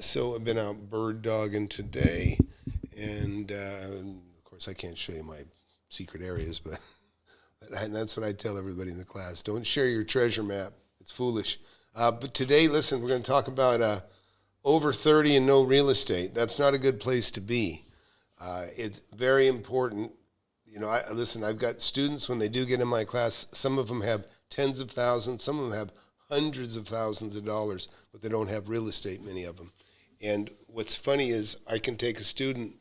So I've been out bird dogging today, and of course I can't show you my secret areas, but that's what I tell everybody in the class. Don't share your treasure map. It's foolish. But today, listen, we're going to talk about over 30 and no real estate. That's not a good place to be. It's very important. You know, listen, I've got students, when they do get in my class, some of them have tens of thousands, some of them have hundreds of thousands of dollars, but they don't have real estate, many of them. And what's funny is I can take a student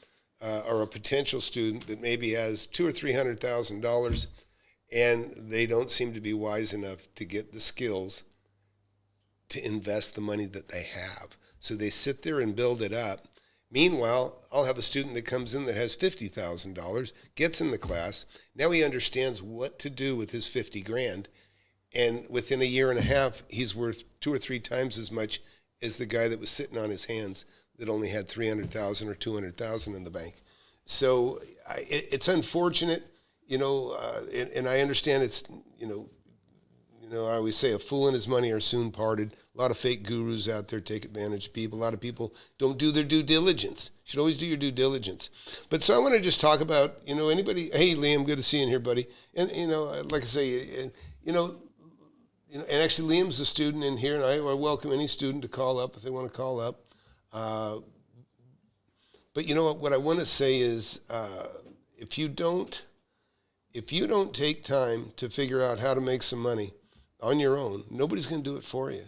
or a potential student that maybe has $200,000 or $300,000, and they don't seem to be wise enough to get the skills to invest the money that they have. So they sit there and build it up. Meanwhile, I'll have a student that comes in that has $50,000, gets in the class. Now he understands what to do with his 50 grand. And within a year and a half, he's worth 2 or 3 times as much as the guy that was sitting on his hands that only had 300,000 or 200,000 in the bank. So it's unfortunate, you know, and I understand it's, you know, I always say a fool and his money are soon parted. A lot of fake gurus out there take advantage of people. A lot of people don't do their due diligence. You should always do your due diligence. But so I want to just talk about, you know, anybody. Hey, Liam, good to see you in here, buddy. And, you know, like I say, and actually Liam's a student in here, and I welcome any student to call up if they want to call up. But you know what I want to say is, if you don't take time to figure out how to make some money on your own, nobody's going to do it for you.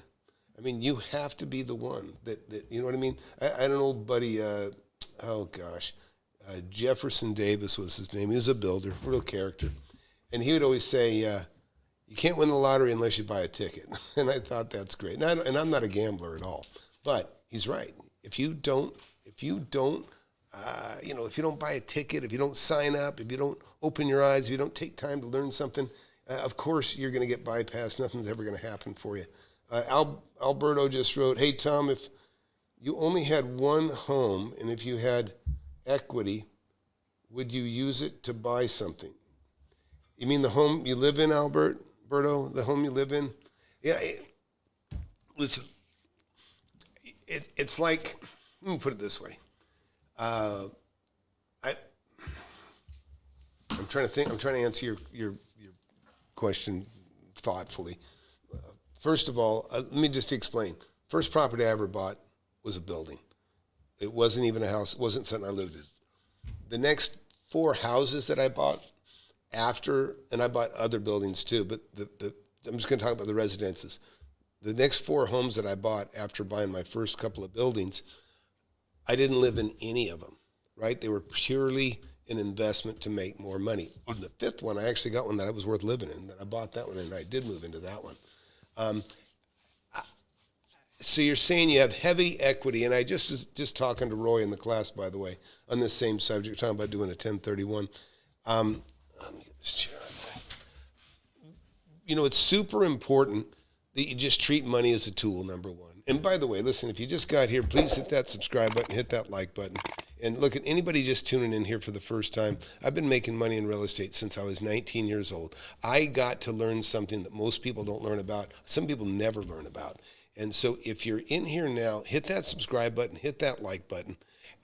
I mean, you have to be the one that you know what I mean? I had an old buddy, Jefferson Davis was his name. He was a builder, real character. And he would always say, you can't win the lottery unless you buy a ticket. And I thought that's great. And I'm not a gambler at all. But he's right. If you don't buy a ticket, if you don't sign up, if you don't open your eyes, if you don't take time to learn something, of course you're going to get bypassed. Nothing's ever going to happen for you. Alberto just wrote, hey, Tom, if you only had one home and if you had equity, would you use it to buy something? You mean the home you live in, Alberto? The home you live in? Yeah. Listen, it's like, let me put it this way. I'm trying to think. I'm trying to answer your question thoughtfully. First of all, let me just explain. First property I ever bought was a building. It wasn't even a house. It wasn't something I lived in. The next 4 houses that I bought after, and I bought other buildings too, but I'm just going to talk about the residences. The next 4 homes that I bought after buying my first couple of buildings, I didn't live in any of them, right? They were purely an investment to make more money. On the 5th one, I actually got one that I was worth living in. I bought that one, and I did move into that one. So you're saying you have heavy equity, and I just was just talking to Roy in the class, by the way, on this same subject, talking about doing a 1031. Let me get this chair. You know, it's super important that you just treat money as a tool, number one. And by the way, listen, if you just got here, please hit that subscribe button, hit that like button. And look, at anybody just tuning in here for the first time, I've been making money in real estate since I was 19 years old. I got to learn something that most people don't learn about. Some people never learn about. And so if you're in here now, hit that subscribe button, hit that like button.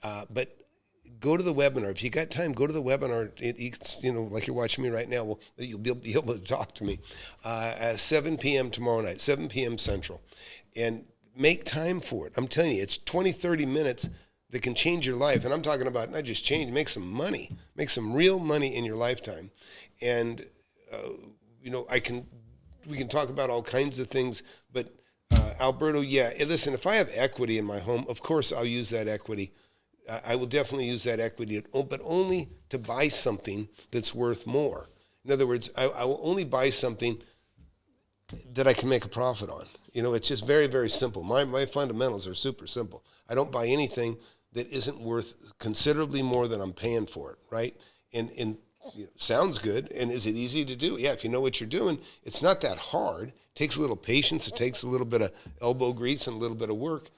But go to the webinar. If you got time, go to the webinar. It's, you know, like you're watching me right now, well, you'll be able to talk to me at 7 p.m. tomorrow night, 7 p.m. Central. And make time for it. I'm telling you, it's 20, 30 minutes that can change your life. And I'm talking about not just change, make some money, make some real money in your lifetime. And, you know, we can talk about all kinds of things, but Alberto, yeah, listen, if I have equity in my home, of course I'll use that equity. I will definitely use that equity, but only to buy something that's worth more. In other words, I will only buy something that I can make a profit on. You know, it's just very, very simple. My fundamentals are super simple. I don't buy anything that isn't worth considerably more than I'm paying for it, right? And you know, sounds good. And is it easy to do? Yeah, if you know what you're doing, it's not that hard. It takes a little patience. It takes a little bit of elbow grease and a little bit of work.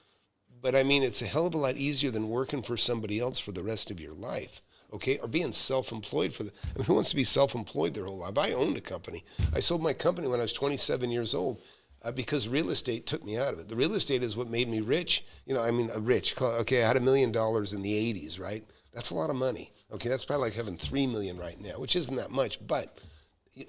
But I mean, it's a hell of a lot easier than working for somebody else for the rest of your life, okay? Or being self-employed I mean, who wants to be self-employed their whole life? I owned a company. I sold my company when I was 27 years old. because real estate took me out of it. The real estate is what made me rich. Rich. Okay, I had $1 million in the 80s, right? That's a lot of money. Okay, that's probably like having $3 million right now, which isn't that much. But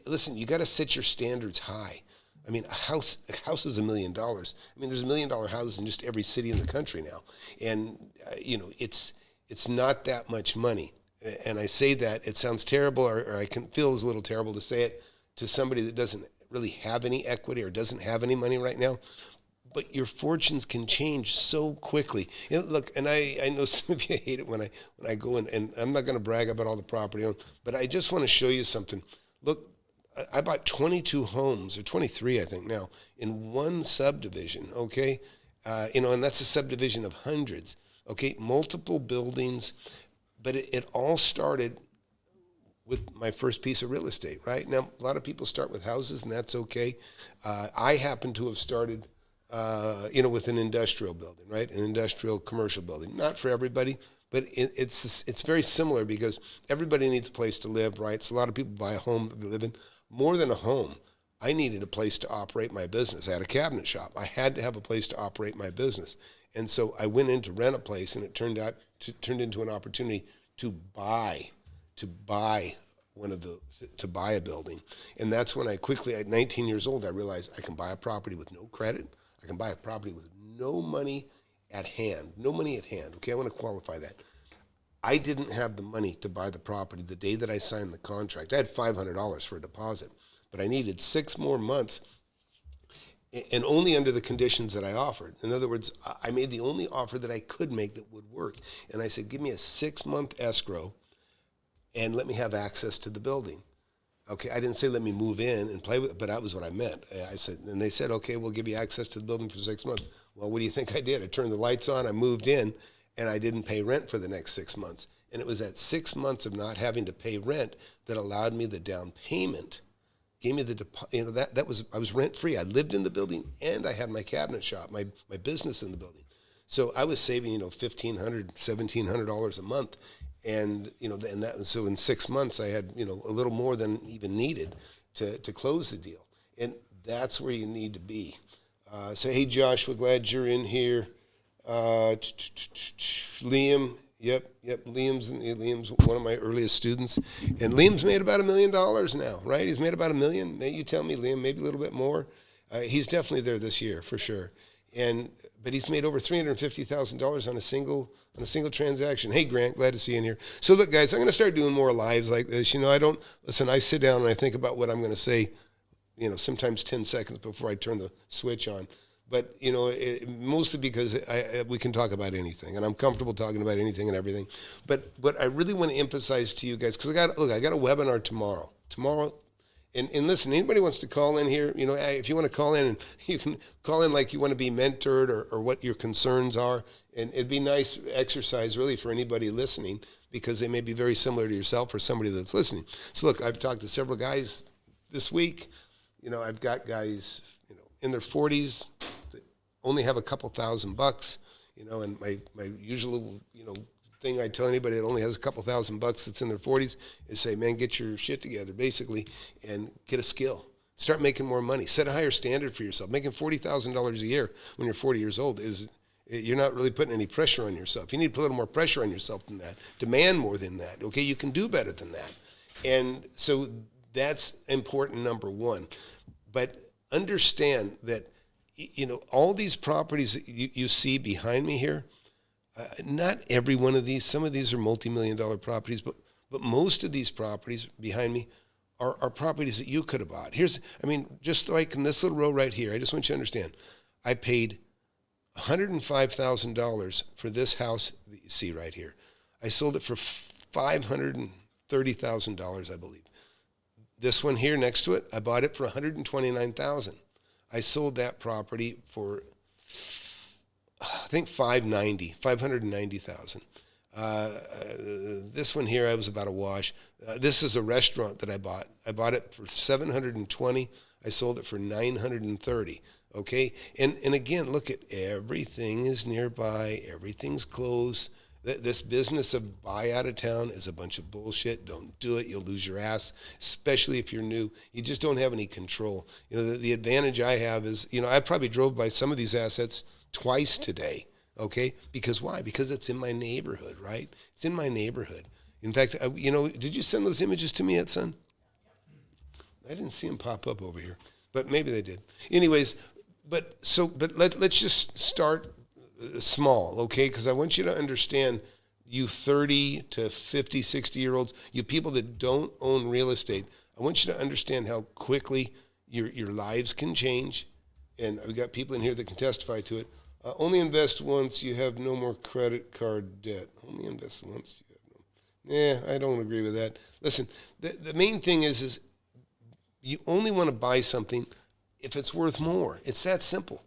listen, you got to set your standards high. I mean, a house is $1 million. I mean, there's $1 million houses in just every city in the country now, and it's not that much money. And I say that it sounds terrible, or I can feel it's a little terrible to say it to somebody that doesn't really have any equity or doesn't have any money right now. But your fortunes can change so quickly. Look, and I know some of you hate it when I go in, and I'm not going to brag about all the property owned, but I just want to show you something. Look, I bought 22 homes, or 23, I think now, in one subdivision, okay? And that's a subdivision of hundreds, okay? Multiple buildings, but it all started with my first piece of real estate, right? Now, a lot of people start with houses, and that's okay. I happen to have started with an industrial building, right? An industrial commercial building. Not for everybody, but it's very similar because everybody needs a place to live, right? So a lot of people buy a home that they live in. More than a home, I needed a place to operate my business. I had a cabinet shop. I had to have a place to operate my business. And so I went in to rent a place, and it turned into an opportunity to buy a building. And that's when I quickly, at 19 years old, I realized I can buy a property with no credit. I can buy a property with no money at hand. Okay, I want to qualify that. I didn't have the money to buy the property the day that I signed the contract. I had $500 for a deposit, but I needed 6 more months, and only under the conditions that I offered. In other words, I made the only offer that I could make that would work. And I said, give me a 6-month escrow and let me have access to the building. Okay, I didn't say let me move in and play with it, but that was what I meant. I said, and they said, okay, we'll give you access to the building for 6 months. Well, what do you think I did? I turned the lights on, I moved in, and I didn't pay rent for the next 6 months. And it was that 6 months of not having to pay rent that allowed me the down payment, gave me the I was rent free. I lived in the building, and I had my cabinet shop, my business in the building. So I was saving $1,500, $1,700 a month. And so in 6 months I had a little more than even needed to close the deal, and that's where you need to be. So hey Josh, we're glad you're in here. Liam, yep, Liam's one of my earliest students, and Liam's made about $1 million now, right? He's made about $1 million. You tell me, Liam, maybe a little bit more. He's definitely there this year for sure, but he's made over $350,000 on a single transaction. Hey, Grant, glad to see you in here. So look, guys, I'm going to start doing more lives like this. I sit down and I think about what I'm going to say, sometimes 10 seconds before I turn the switch on. But, mostly because we can talk about anything, and I'm comfortable talking about anything and everything. But what I really want to emphasize to you guys, because I got a webinar tomorrow. And listen, anybody wants to call in here, if you want to call in, you can call in like you want to be mentored or what your concerns are. And it'd be nice exercise really for anybody listening, because they may be very similar to yourself or somebody that's listening. So look, I've talked to several guys this week. I've got guys, in their 40s that only have a couple $1,000, and my usual, thing I tell anybody that only has a couple $1,000 that's in their 40s is say, man, get your shit together, basically, and get a skill. Start making more money. Set a higher standard for yourself. Making $40,000 a year when you're 40 years old you're not really putting any pressure on yourself. You need to put a little more pressure on yourself than that. Demand more than that. Okay, you can do better than that. And so that's important, number one. But understand that, all these properties that you see behind me here, not every one of these, some of these are multi-million-dollar properties, but most of these properties behind me are properties that you could have bought. Just like in this little row right here, I just want you to understand, I paid $105,000 for this house that you see right here. I sold it for $530,000, I believe. This one here next to it, I bought it for $129,000. I sold that property for, I think, $590,000. This one here, I was about a wash. This is a restaurant that I bought. I bought it for $720,000. I sold it for $930,000. Okay, and again, look at everything is nearby. Everything's close. This business of buy out of town is a bunch of bullshit. Don't do it. You'll lose your ass, especially if you're new. You just don't have any control. The advantage I have is, I probably drove by some of these assets twice today. Okay, because why? Because it's in my neighborhood, right? It's in my neighborhood. In fact, did you send those images to me yet, son? I didn't see them pop up over here, but maybe they did. Anyways, let's just start small, okay? Because I want you to understand, you 30 to 50, 60-year-olds, you people that don't own real estate, I want you to understand how quickly your lives can change. And we've got people in here that can testify to it. Only invest once, you have no more credit card debt. Only invest once, you have no. I don't agree with that. Listen, the main thing is you only want to buy something if it's worth more. It's that simple.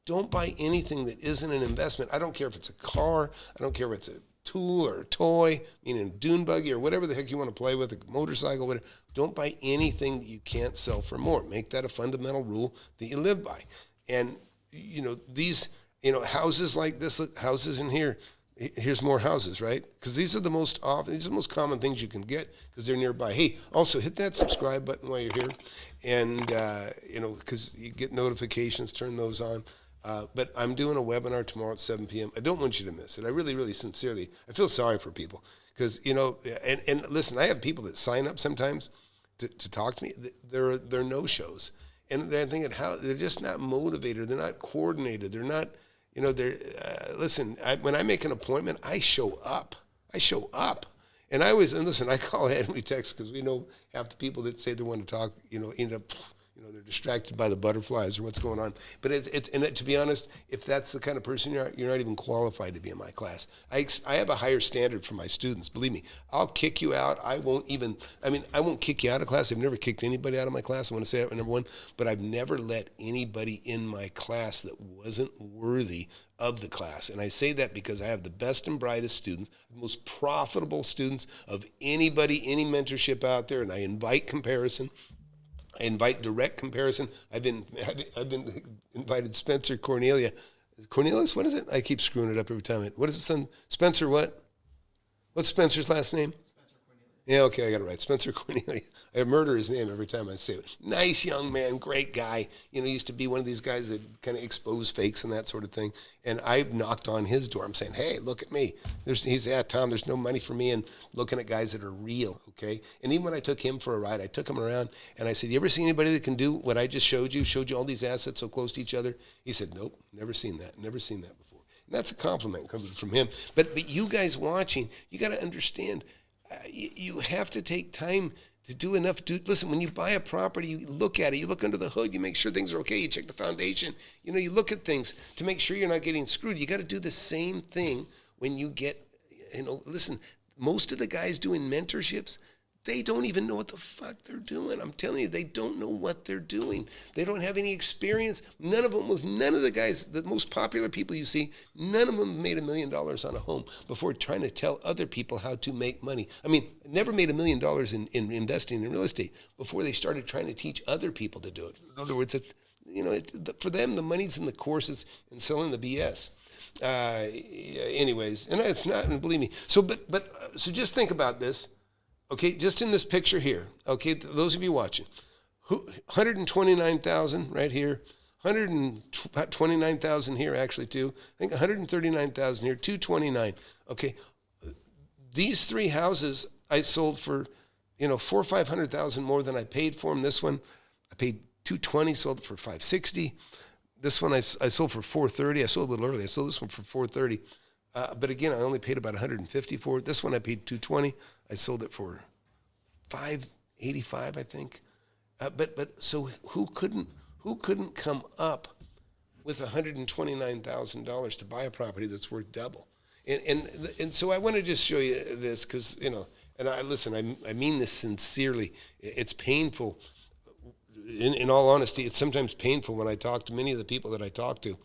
Don't buy anything that isn't an investment. I don't care if it's a car. I don't care if it's a tool or a toy, meaning a dune buggy or whatever the heck you want to play with, a motorcycle, whatever. Don't buy anything that you can't sell for more. Make that a fundamental rule that you live by. And, these, houses like this, look, houses in here, here's more houses, right? Because these are the most common things you can get because they're nearby. Hey, also hit that subscribe button while you're here. And, because you get notifications, turn those on. But I'm doing a webinar tomorrow at 7 p.m. I don't want you to miss it. I really, really sincerely, I feel sorry for people because, and listen, I have people that sign up sometimes to talk to me. They're no-shows. And they're thinking they're just not motivated. They're not coordinated. They're not, listen, when I make an appointment, I show up. And I call ahead and we text because we know half the people that say they want to talk, end up, they're distracted by the butterflies or what's going on. But to be honest, if that's the kind of person you're not even qualified to be in my class. I have a higher standard for my students. Believe me, I'll kick you out. I won't kick you out of class. I've never kicked anybody out of my class. I want to say that, number one. But I've never let anybody in my class that wasn't worthy of the class. And I say that because I have the best and brightest students, the most profitable students of anybody, any mentorship out there, and I invite comparison. I invite direct comparison. I've been invited Spencer Cornelia. Cornelius, what is it? I keep screwing it up every time. What is it, son? Spencer what? What's Spencer's last name? Spencer Cornelia. Yeah, okay, I got it right. Spencer Cornelia. I murder his name every time I say it. Nice young man, great guy. Used to be one of these guys that kind of expose fakes and that sort of thing. And I knocked on his door. I'm saying, hey, look at me. Tom, there's no money for me and looking at guys that are real, okay? And even when I took him for a ride, I took him around and I said, you ever see anybody that can do what I just showed you all these assets so close to each other? He said, nope, never seen that before. And that's a compliment coming from him. But you guys watching, you got to understand, you have to take time to do enough. Listen, when you buy a property, you look at it, you look under the hood, you make sure things are okay, you check the foundation, you look at things to make sure you're not getting screwed. You got to do the same thing when you get, listen, most of the guys doing mentorships, they don't even know what the fuck they're doing. I'm telling you, they don't know what they're doing. They don't have any experience. None of the guys, the most popular people you see, none of them made $1 million on a home before trying to tell other people how to make money. Never made $1 million in investing in real estate before they started trying to teach other people to do it. In other words, for them, the money's in the courses and selling the BS. Anyways, and it's not, and believe me. So just think about this. Okay, just in this picture here, okay, those of you watching, 129,000 right here, 129,000 here actually too, I think 139,000 here, 229. Okay, these three houses I sold for, $400,000 or $500,000 more than I paid for them. This one I paid $220, sold it for $560. This one I sold for $430. I sold a little early. I sold this one for $430. But again, I only paid about $150 for it. This one I paid $220. I sold it for $585, I think. So who couldn't come up with $129,000 to buy a property that's worth double? And so I want to just show you this because and I mean this sincerely. It's painful. In all honesty, it's sometimes painful when I talk to many of the people that I talk to.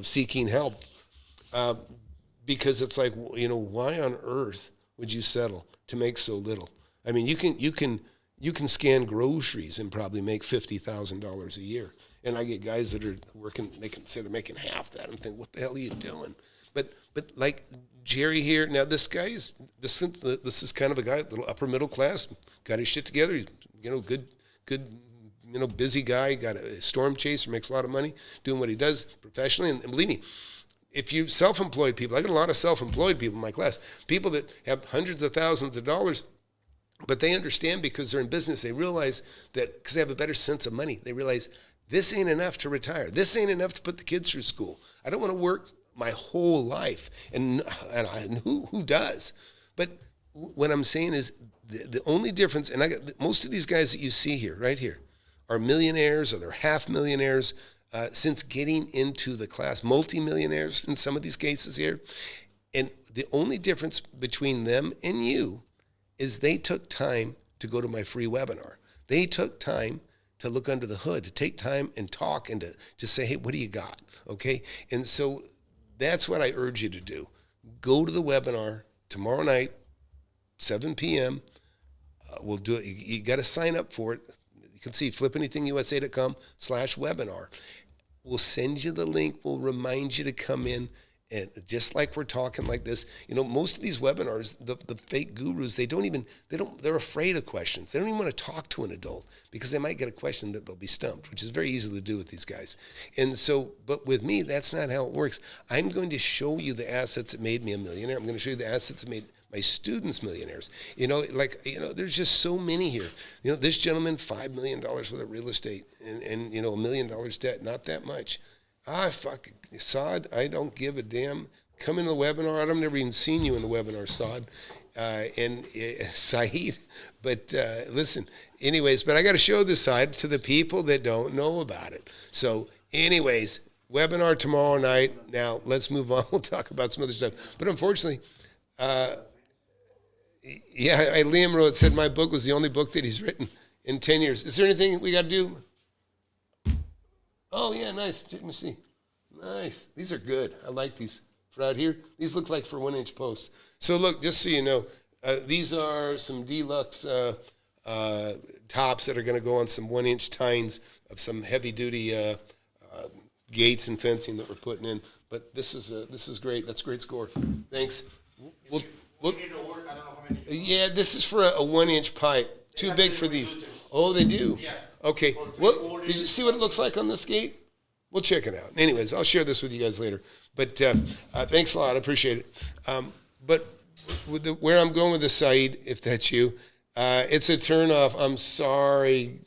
Seeking help, because it's like, why on earth would you settle to make so little? I mean, you can scan groceries and probably make $50,000 a year, And I get guys that are working, they're making half that. I'm thinking, what the hell are you doing? But like Jerry here, now this is kind of a guy, a little upper middle class, got his shit together. He's, good, busy guy, got a storm chaser, makes a lot of money, doing what he does professionally. And believe me, if you self-employed people, I got a lot of self-employed people in my class, people that have hundreds of thousands of dollars, but they understand because they're in business. They realize that because they have a better sense of money, they realize this ain't enough to retire. This ain't enough to put the kids through school. I don't want to work my whole life, and who does? But what I'm saying is the only difference, and I got most of these guys that you see here, right here, are millionaires or they're half millionaires since getting into the class, multimillionaires in some of these cases here. And the only difference between them and you is they took time to go to my free webinar. They took time to look under the hood, to take time and talk and to say, hey, what do you got? Okay? And so that's what I urge you to do. Go to the webinar tomorrow night, 7 p.m. We'll do it. You got to sign up for it. You can see FlipAnythingUSA.com/webinar. We'll send you the link. We'll remind you to come in. And just like we're talking like this, most of these webinars, the fake gurus, they're afraid of questions. They don't even want to talk to an adult because they might get a question that they'll be stumped, which is very easy to do with these guys. And so, but with me, that's not how it works. I'm going to show you the assets that made me a millionaire. I'm going to show you the assets that made my students millionaires. There's just so many here. This gentleman, $5 million worth of real estate and $1 million debt, not that much. Fuck, Saad, I don't give a damn. Come into the webinar. I've never even seen you in the webinar, Saad, and Saeed. But listen, anyways, but I got to show this side to the people that don't know about it. So anyways, webinar tomorrow night. Now, let's move on. We'll talk about some other stuff. But unfortunately, Liam wrote, said my book was the only book that he's written in 10 years. Is there anything we got to do? Oh, yeah, nice. Let me see. Nice. These are good. I like these for out here. These look like for 1-inch posts. So, look, just so you know, these are some deluxe tops that are going to go on some 1-inch tines of some heavy-duty gates and fencing that we're putting in. But this is great. That's a great score. Thanks. Yeah, this is for a 1-inch pipe. Too big for these. Oh, they do? Yeah. Okay. Well, did you see what it looks like on this gate? We'll check it out. Anyways, I'll share this with you guys later. But thanks a lot. I appreciate it. But with where I'm going with the site, if that's you, it's a turnoff. I'm sorry.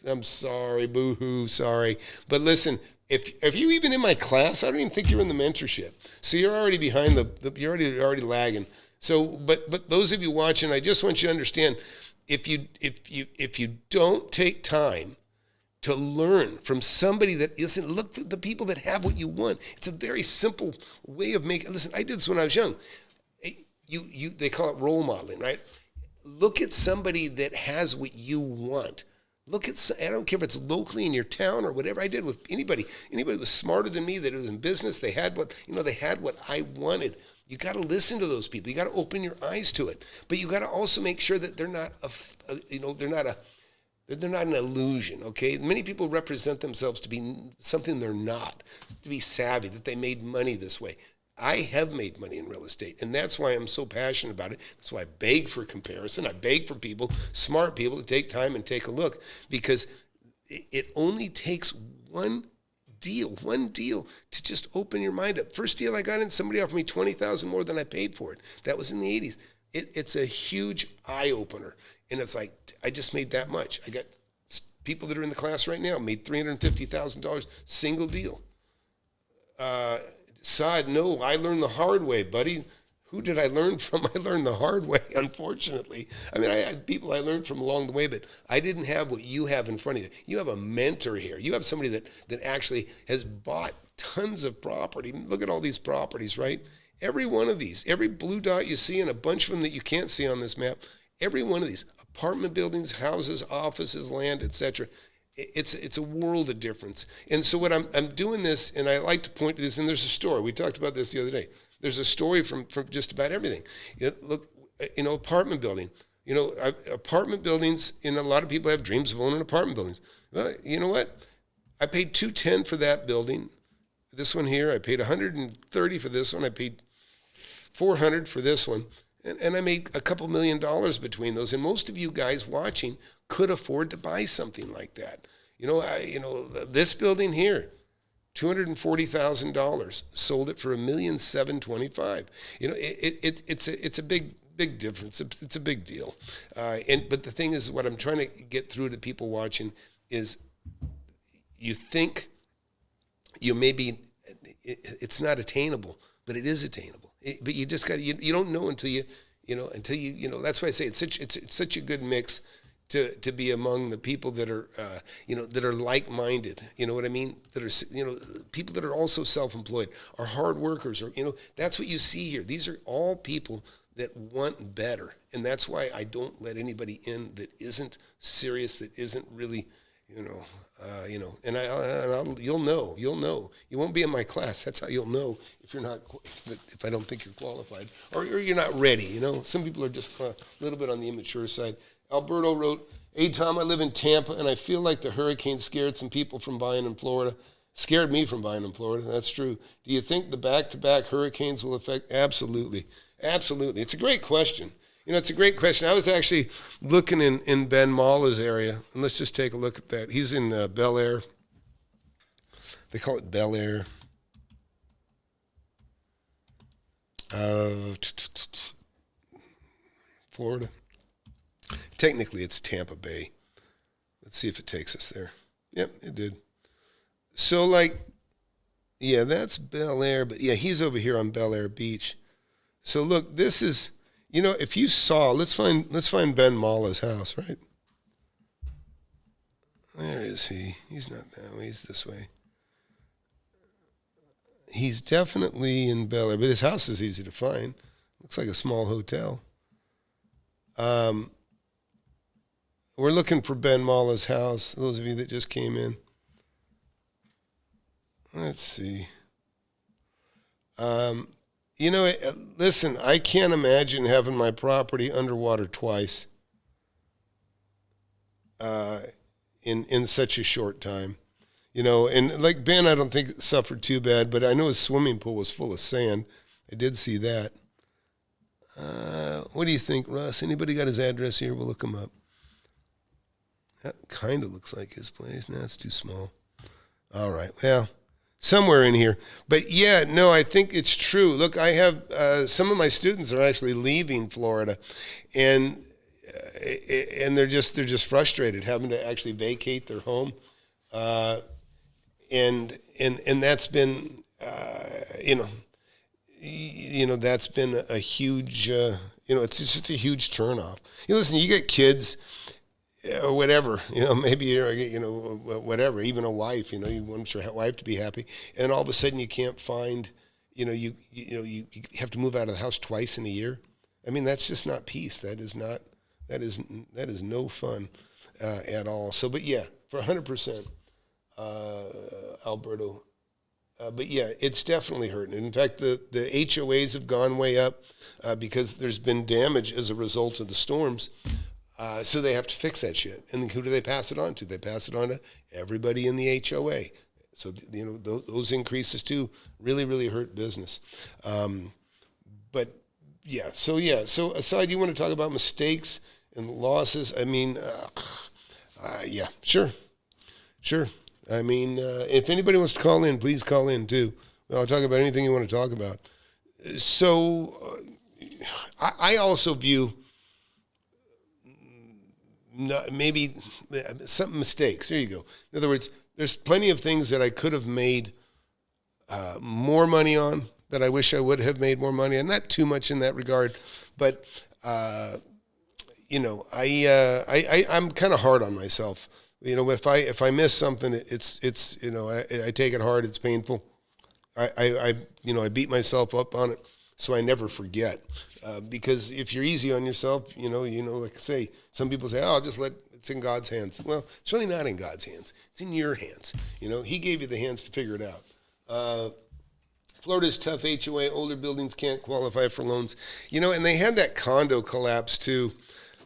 Boo-hoo. Sorry. But listen, if you even in my class, I don't even think you're in the mentorship. So you're already behind you're already lagging. So, but those of you watching, I just want you to understand, if you don't take time to learn from somebody that isn't, look for the people that have what you want. It's a very simple way of making, listen, I did this when I was young. They call it role modeling, right? Look at somebody that has what you want. I don't care if it's locally in your town or whatever. I did with anybody that was smarter than me, that was in business. They had what I wanted. You got to listen to those people. You got to open your eyes to it. But you got to also make sure that they're not they're not an illusion, okay? Many people represent themselves to be something they're not, to be savvy, that they made money this way. I have made money in real estate, and that's why I'm so passionate about it. That's why I beg for comparison. I beg for people, smart people, to take time and take a look, because it only takes one deal to just open your mind up. First deal I got in, somebody offered me $20,000 more than I paid for it. That was in the 80s. It's a huge eye-opener. And it's like, I just made that much. I got people that are in the class right now, made $350,000, single deal. Saad, no, I learned the hard way, buddy. Who did I learn from? I learned the hard way, unfortunately. I mean, I had people I learned from along the way, but I didn't have what you have in front of you. You have a mentor here. You have somebody that actually has bought tons of property. Look at all these properties, right? Every one of these, every blue dot you see, and a bunch of them that you can't see on this map, every one of these, apartment buildings, houses, offices, land, etc. It's a world of difference. And so what I'm doing this, and I like to point to this, and there's a story. We talked about this the other day. There's a story from just about everything. Look, apartment building. Apartment buildings, and a lot of people have dreams of owning apartment buildings. Well, you know what? I paid $210 for that building. This one here, I paid $130 for this one. I paid $400 for this one. And I made a couple $1 million between those. And most of you guys watching could afford to buy something like that. This building here, $240,000, sold it for $1,725,000. It's a big difference. It's a big deal. But the thing is, what I'm trying to get through to people watching is, you think it's not attainable, but it is attainable. But you just got you don't know until you that's why I say it's such a good mix to be among the people that are that are like-minded, you know what I mean, that are people that are also self-employed, are hard workers, or that's what you see here. These are all people that want better, and that's why I don't let anybody in that isn't serious, that isn't really you'll know. You won't be in my class. That's how you'll know if I don't think you're qualified, or you're not ready. Some people are just a little bit on the immature side. Alberto wrote, "Hey Tom, I live in Tampa, and I feel like the hurricane scared some people from buying in Florida. Scared me from buying in Florida. That's true. Do you think the back-to-back hurricanes will affect?" Absolutely. It's a great question. It's a great question. I was actually looking in Ben Mala's area, and let's just take a look at that. He's in Bel Air. They call it Bel Air. Florida. Technically, it's Tampa Bay. Let's see if it takes us there. Yep, it did. So, that's Bel Air, but yeah, he's over here on Bel Air Beach. So look, this is, if you saw, let's find Ben Mala's house, right? Where is he? He's not that way. He's this way. He's definitely in Bel Air, but his house is easy to find. Looks like a small hotel. We're looking for Ben Mala's house, those of you that just came in. Let's see. Listen, I can't imagine having my property underwater twice in such a short time. And like Ben, I don't think it suffered too bad, but I know his swimming pool was full of sand. I did see that. What do you think, Russ? Anybody got his address here? We'll look him up. That kind of looks like his place. No, it's too small. All right, well, somewhere in here. But yeah, no, I think it's true. Look, I have some of my students are actually leaving Florida, and they're just frustrated having to actually vacate their home, and that's been that's been a huge it's just a huge turnoff. Listen, you get kids. Or whatever, maybe you're, whatever, even a wife, you want your wife to be happy, and all of a sudden you can't find, you have to move out of the house twice in a year. I mean, that's just not peace. That is no fun at all. So, but yeah, for 100%, Alberto. But yeah, it's definitely hurting. In fact, the HOAs have gone way up because there's been damage as a result of the storms. So they have to fix that shit. And who do they pass it on to? They pass it on to everybody in the HOA. So, those increases too really, really hurt business. But yeah, so aside, you want to talk about mistakes and losses? I mean, yeah, sure. I mean, if anybody wants to call in, please call in too. I'll talk about anything you want to talk about. So I also view maybe some mistakes. There you go. In other words, there's plenty of things that I could have made more money on that I wish I would have made more money on. Not too much in that regard, but I'm kind of hard on myself. If I miss something, it's I take it hard. It's painful. I beat myself up on it, so I never forget. Because if you're easy on yourself, like I say, some people say, "Oh, it's in God's hands." Well, it's really not in God's hands. It's in your hands. He gave you the hands to figure it out. Florida's tough HOA. Older buildings can't qualify for loans. And they had that condo collapse too.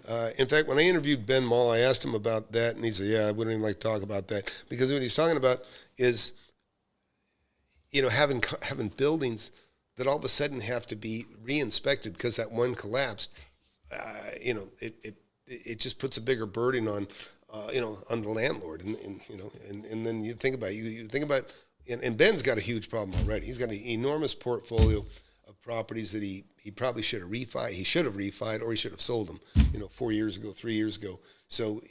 In fact, when I interviewed Ben Mall, I asked him about that, and he said, yeah, I wouldn't even like to talk about that. Because what he's talking about is, having buildings that all of a sudden have to be re-inspected because that one collapsed. It just puts a bigger burden on, on the landlord. And then you think about and Ben's got a huge problem already. He's got an enormous portfolio of properties that he probably should have refied. He should have refied, or he should have sold them, 4 years ago, 3 years ago. So,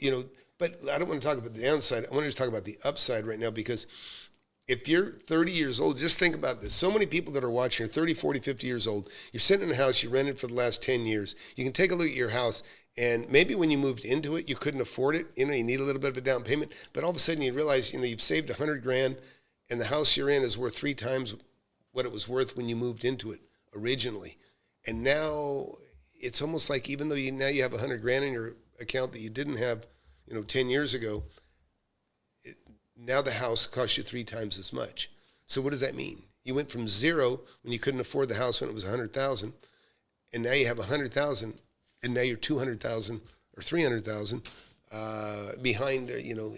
but I don't want to talk about the downside. I want to just talk about the upside right now, because if you're 30 years old, just think about this. So many people that are watching are 30, 40, 50 years old. You're sitting in a house you rented for the last 10 years. You can take a look at your house, and maybe when you moved into it, you couldn't afford it. You need a little bit of a down payment, but all of a sudden you realize, you've saved $100,000, and the house you're in is worth 3 times what it was worth when you moved into it originally. And now it's almost like, even though now you have $100,000 in your account that you didn't have, 10 years ago, now the house costs you 3 times as much. So what does that mean? You went from zero when you couldn't afford the house when it was $100,000, and now you have $100,000, and now you're $200,000 or $300,000 behind,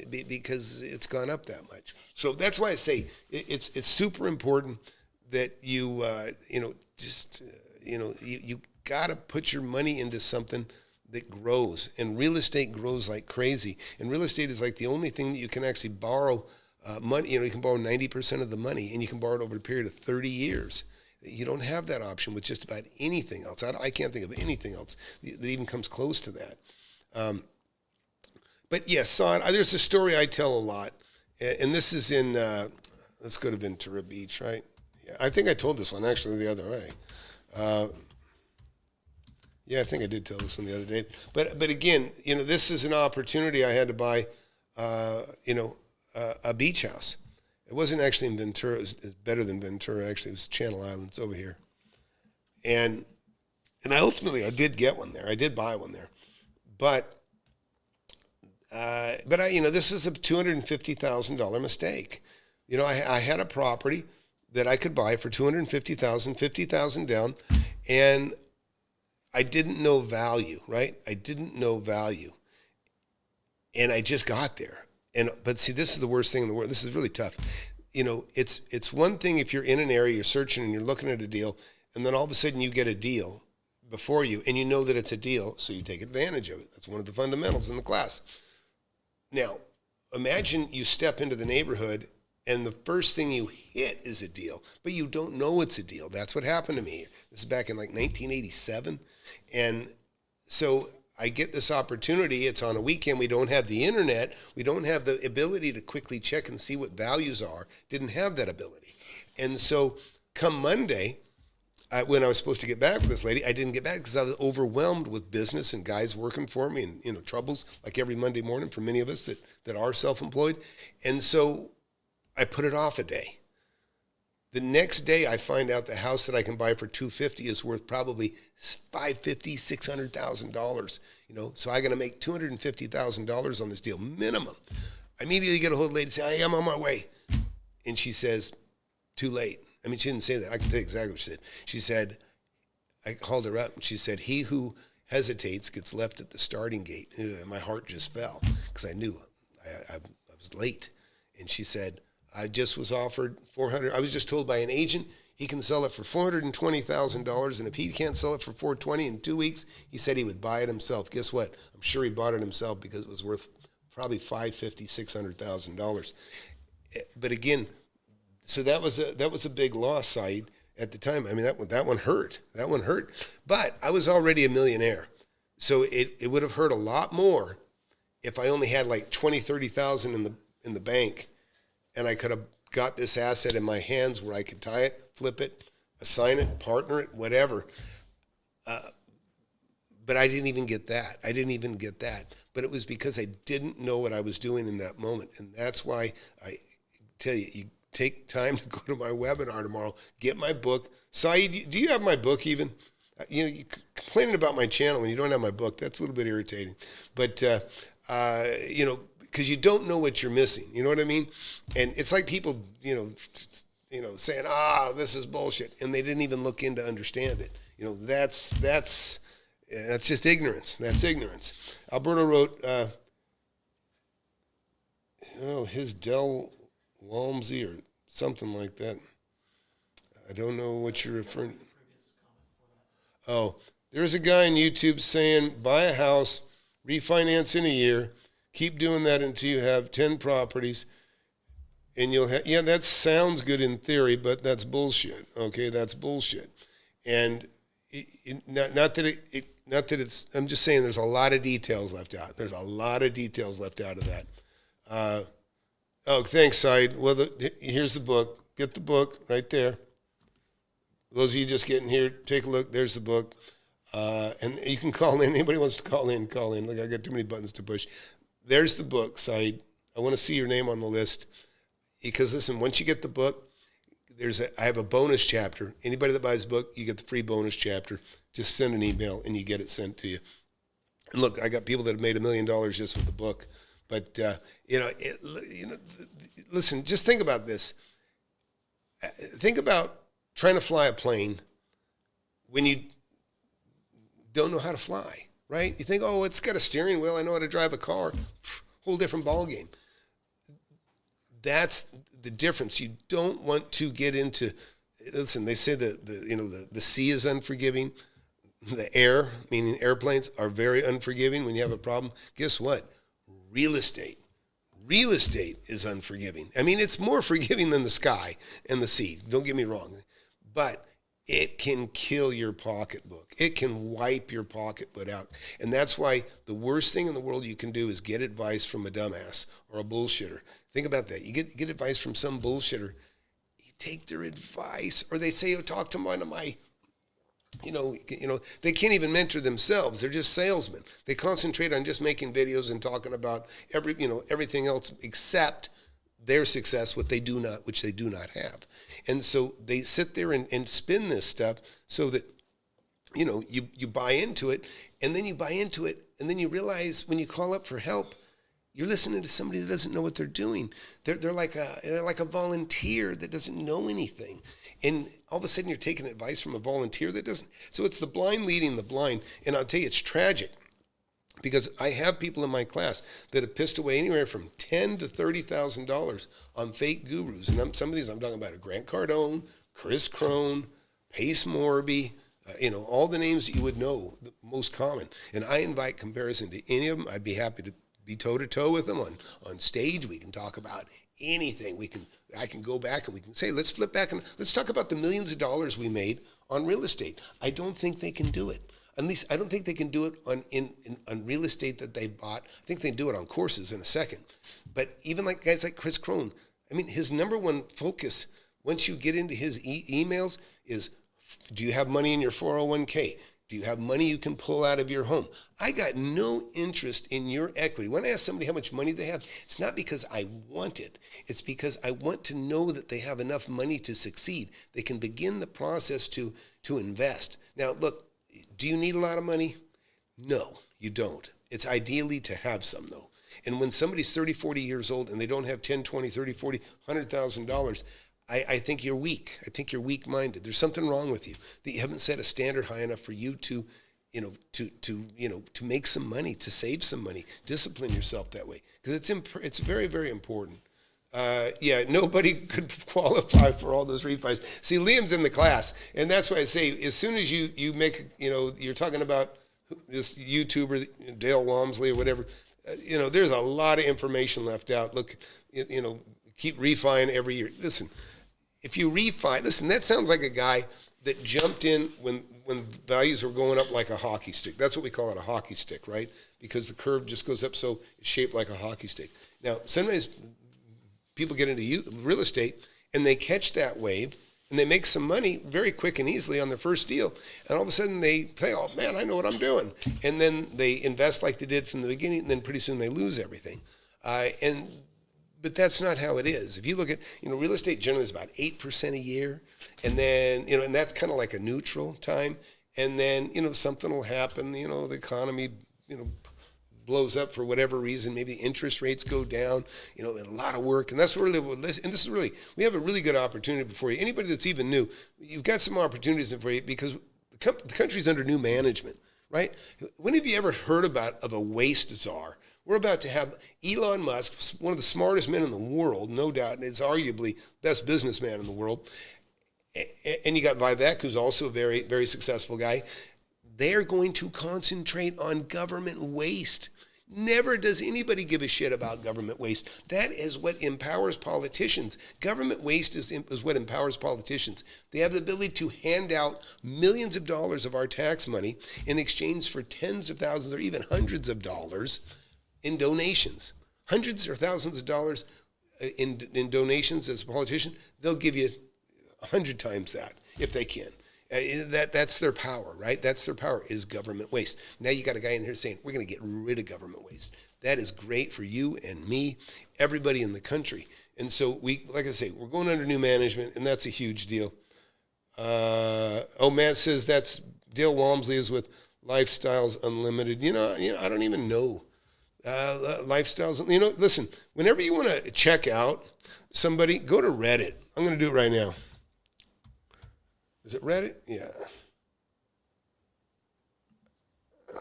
because it's gone up that much. So that's why I say it's super important that you you got to put your money into something that grows. And real estate grows like crazy. And real estate is like the only thing that you can actually borrow money. You can borrow 90% of the money, and you can borrow it over a period of 30 years. You don't have that option with just about anything else. I can't think of anything else that even comes close to that. But yes, there's a story I tell a lot. And this is in, let's go to Ventura Beach, right? Yeah, I think I told this one actually the other way. Yeah, I think I did tell this one the other day. But again, this is an opportunity. I had to buy, a beach house. It wasn't actually in Ventura. It was better than Ventura, actually. It was Channel Islands over here. And I did get one there. I did buy one there. But this was a $250,000 mistake. I had a property that I could buy for $250,000, $50,000 down, and I didn't know value, right? I didn't know value, and I just got there. But see, this is the worst thing in the world. This is really tough. It's one thing if you're in an area, you're searching and you're looking at a deal, and then all of a sudden you get a deal before you, and you know that it's a deal, so you take advantage of it. That's one of the fundamentals in the class. Now, imagine you step into the neighborhood and the first thing you hit is a deal, but you don't know it's a deal. That's what happened to me. This is back in like 1987. And so I get this opportunity. It's on a weekend. We don't have the internet. We don't have the ability to quickly check and see what values are. Didn't have that ability. And so come Monday, when I was supposed to get back with this lady, I didn't get back because I was overwhelmed with business and guys working for me and, troubles like every Monday morning for many of us that are self-employed. And so I put it off a day. The next day I find out the house that I can buy for $250,000 is worth probably $550,000, $600,000, so I'm going to make $250,000 on this deal, minimum. I immediately get a hold of the lady and say, I am on my way. And she says, too late. I mean, she didn't say that. I can tell you exactly what she said. She said, I called her up, and she said, he who hesitates gets left at the starting gate. And my heart just fell because I knew I was late. And she said, I just was offered $400,000. I was just told by an agent he can sell it for $420,000, and if he can't sell it for $420,000 in 2 weeks, he said he would buy it himself. Guess what? I'm sure he bought it himself because it was worth probably $550,000, $600,000. But again, so that was a big loss, Saeed, at the time. I mean, that one hurt. That one hurt. But I was already a millionaire, so it would have hurt a lot more if I only had like $20,000, $30,000 in the bank, and I could have got this asset in my hands where I could tie it, flip it, assign it, partner it, whatever. But I didn't even get that. But it was because I didn't know what I was doing in that moment. And that's why I tell you, you take time to go to my webinar tomorrow, get my book. Saeed, do you have my book even? You complaining about my channel when you don't have my book, that's a little bit irritating. But, because you don't know what you're missing. You know what I mean? And it's like people, saying, this is bullshit. And they didn't even look in to understand it. That's That's just ignorance. That's ignorance. Alberto wrote, his Del Walmsley or something like that. I don't know what you're referring to. Oh, there's a guy on YouTube saying, buy a house, refinance in a year, keep doing that until you have 10 properties, and you'll have, yeah, that sounds good in theory, but that's bullshit, okay? That's bullshit. And not that it's, I'm just saying there's a lot of details left out. There's a lot of details left out of that. Oh, thanks, Said. Well, here's the book. Get the book right there. Those of you just getting here, take a look. There's the book. And you can call in. Anybody wants to call in, call in. Look, I got too many buttons to push. There's the book, Said. I want to see your name on the list. Because, listen, once you get the book, I have a bonus chapter. Anybody that buys the book, you get the free bonus chapter. Just send an email, and you get it sent to you. And look, I got people that have made $1 million just with the book. But, listen, just think about this. Think about trying to fly a plane when you don't know how to fly, right? You think, oh, it's got a steering wheel. I know how to drive a car. Whole different ballgame. That's the difference. You don't want to get into, listen, they say the sea is unforgiving. The air, meaning airplanes, are very unforgiving when you have a problem. Guess what? Real estate is unforgiving. I mean, it's more forgiving than the sky and the sea. Don't get me wrong. But it can kill your pocketbook. It can wipe your pocketbook out. And that's why the worst thing in the world you can do is get advice from a dumbass or a bullshitter. Think about that. You get advice from some bullshitter. You take their advice. Or they say, oh, talk to one of my, they can't even mentor themselves. They're just salesmen. They concentrate on just making videos and talking about everything else except their success, which they do not have. And so they sit there and spin this stuff so that, you buy into it, and then you realize when you call up for help, you're listening to somebody that doesn't know what they're doing. They're like a volunteer that doesn't know anything. And all of a sudden you're taking advice from a volunteer that doesn't. So it's the blind leading the blind. And I'll tell you, it's tragic. Because I have people in my class that have pissed away anywhere from $10,000 to $30,000 on fake gurus. And some of these I'm talking about Grant Cardone, Chris Crone, Pace Morby, all the names that you would know, the most common. And I invite comparison to any of them. I'd be happy to be toe-to-toe with them on stage. We can talk about anything. I can go back and we can say, let's flip back and let's talk about the millions of dollars we made on real estate. I don't think they can do it. At least I don't think they can do it on real estate that they've bought. I think they can do it on courses in a second. But even like guys like Chris Crone, I mean, his number one focus once you get into his emails is, do you have money in your 401k? Do you have money you can pull out of your home? I got no interest in your equity. When I ask somebody how much money they have, it's not because I want it. It's because I want to know that they have enough money to succeed. They can begin the process to invest. Now, look, do you need a lot of money? No, you don't. It's ideally to have some, though. And when somebody's 30, 40 years old and they don't have 10, 20, 30, 40, $100,000, I think you're weak. I think you're weak-minded. There's something wrong with you, that you haven't set a standard high enough for you to make some money, to save some money, discipline yourself that way. Because it's very, very important. Nobody could qualify for all those refis. See, Liam's in the class, and that's why I say, as soon as you make, you're talking about this YouTuber, Dale Walmsley or whatever, there's a lot of information left out. Look, keep refining every year. Listen, if you refi, that sounds like a guy that jumped in when values are going up like a hockey stick. That's what we call it, a hockey stick, right? Because the curve just goes up, so it's shaped like a hockey stick. Now, sometimes people get into real estate and they catch that wave and they make some money very quick and easily on their first deal. And all of a sudden they say, oh man, I know what I'm doing. And then they invest like they did from the beginning, and then pretty soon they lose everything. But that's not how it is. If you look at, real estate generally is about 8% a year. And then, and that's kind of like a neutral time. And then, something will happen, the economy, blows up for whatever reason. Maybe interest rates go down, and a lot of work. And that's really we have a really good opportunity before you. Anybody that's even new, you've got some opportunities for you because the country's under new management. right? When have you ever heard of a waste czar? We're about to have Elon Musk, one of the smartest men in the world, no doubt, and is arguably best businessman in the world. And you got Vivek, who's also a very, very successful guy. They're going to concentrate on government waste. Never does anybody give a shit about government waste. That is what empowers politicians. Government waste is what empowers politicians. They have the ability to hand out millions of dollars of our tax money in exchange for tens of thousands or even hundreds of dollars in donations. Hundreds or thousands of dollars in donations as a politician. They'll give you 100 times that if they can. That's their power, right? That's their power, is government waste. Now you got a guy in there saying, we're going to get rid of government waste. That is great for you and me, everybody in the country. And so like I say, we're going under new management, and that's a huge deal. Matt says that's Dale Walmsley is with Lifestyles Unlimited. You know, I don't even know. Lifestyles, listen, whenever you want to check out somebody, go to Reddit. I'm going to do it right now. Is it Reddit? Yeah.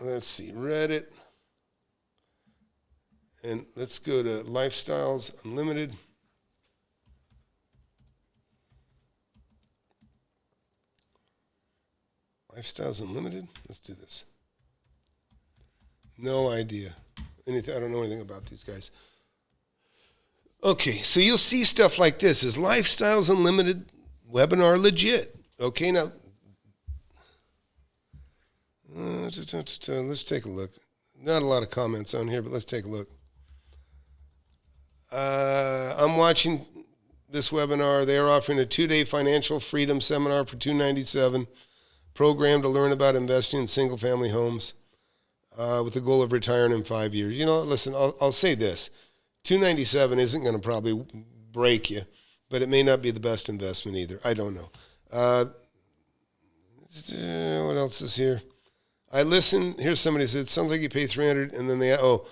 Let's see, Reddit. And let's go to Lifestyles Unlimited. Lifestyles Unlimited? Let's do this. No idea. I don't know anything about these guys. Okay, so you'll see stuff like this. Is Lifestyles Unlimited webinar legit? Okay, now, let's take a look. Not a lot of comments on here, but let's take a look. I'm watching this webinar. They are offering a 2-day financial freedom seminar for $297, program to learn about investing in single-family homes with the goal of retiring in 5 years. Listen, I'll say this. $297 isn't going to probably break you, but it may not be the best investment either. I don't know. What else is here? I listen. Here's somebody who said, sounds like you pay $300 and then they, so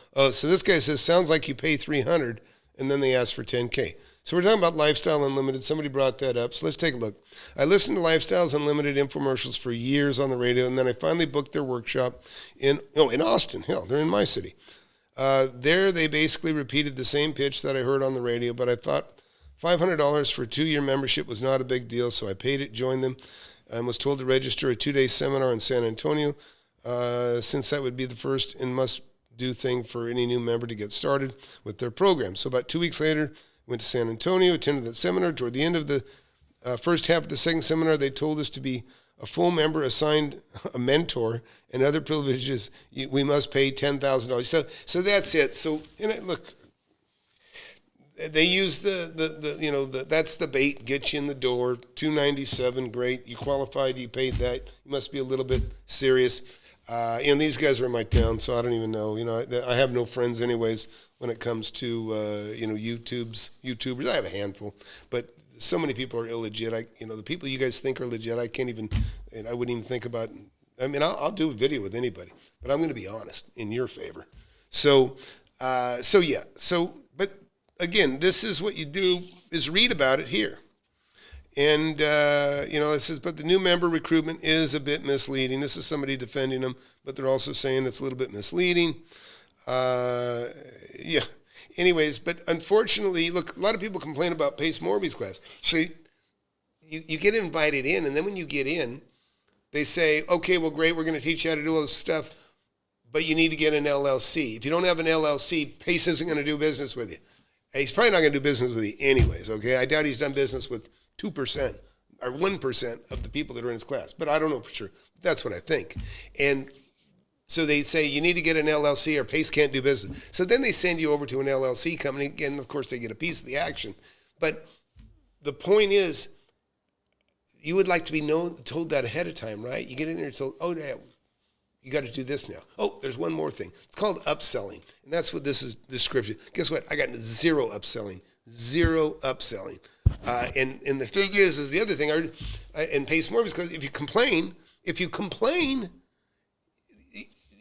this guy says, sounds like you pay $300 and then they ask for $10K. So we're talking about Lifestyle Unlimited. Somebody brought that up. So let's take a look. I listened to Lifestyles Unlimited infomercials for years on the radio, and then I finally booked their workshop in Austin. Hell, they're in my city. There they basically repeated the same pitch that I heard on the radio, but I thought $500 for a 2-year membership was not a big deal, so I paid it, joined them, and was told to register a 2-day seminar in San Antonio, since that would be the first and must-do thing for any new member to get started with their program. So about 2 weeks later, went to San Antonio, attended that seminar. Toward the end of the first half of the second seminar, they told us to be a full member, assigned a mentor, and other privileges. We must pay $10,000. So that's it. So look. They use that's the bait, get you in the door, $297, great. You qualified, you paid that. You must be a little bit serious. And these guys are in my town, so I don't even know. I have no friends anyways when it comes to, YouTubers. I have a handful, but so many people are illegit. The people you guys think are legit, I can't even, and I wouldn't even think about. I mean, I'll do a video with anybody, but I'm going to be honest in your favor. But again, this is what you do, is read about it here. And, it says, but the new member recruitment is a bit misleading. This is somebody defending them, but they're also saying it's a little bit misleading. Anyways, but unfortunately, look, a lot of people complain about Pace Morby's class. So you get invited in, and then when you get in, they say, okay, well, great, we're going to teach you how to do all this stuff, but you need to get an LLC. If you don't have an LLC, Pace isn't going to do business with you. He's probably not going to do business with you anyways, okay? I doubt he's done business with 2% or 1% of the people that are in his class, but I don't know for sure. That's what I think. And so they say you need to get an LLC or Pace can't do business. So then they send you over to an LLC company, and of course they get a piece of the action. But the point is, you would like to be told that ahead of time, right? You get in there and told, oh, yeah, you got to do this now. Oh, there's one more thing. It's called upselling. And that's what this is description. Guess what? I got zero upselling. And the thing is the other thing, and Pace more because if you complain,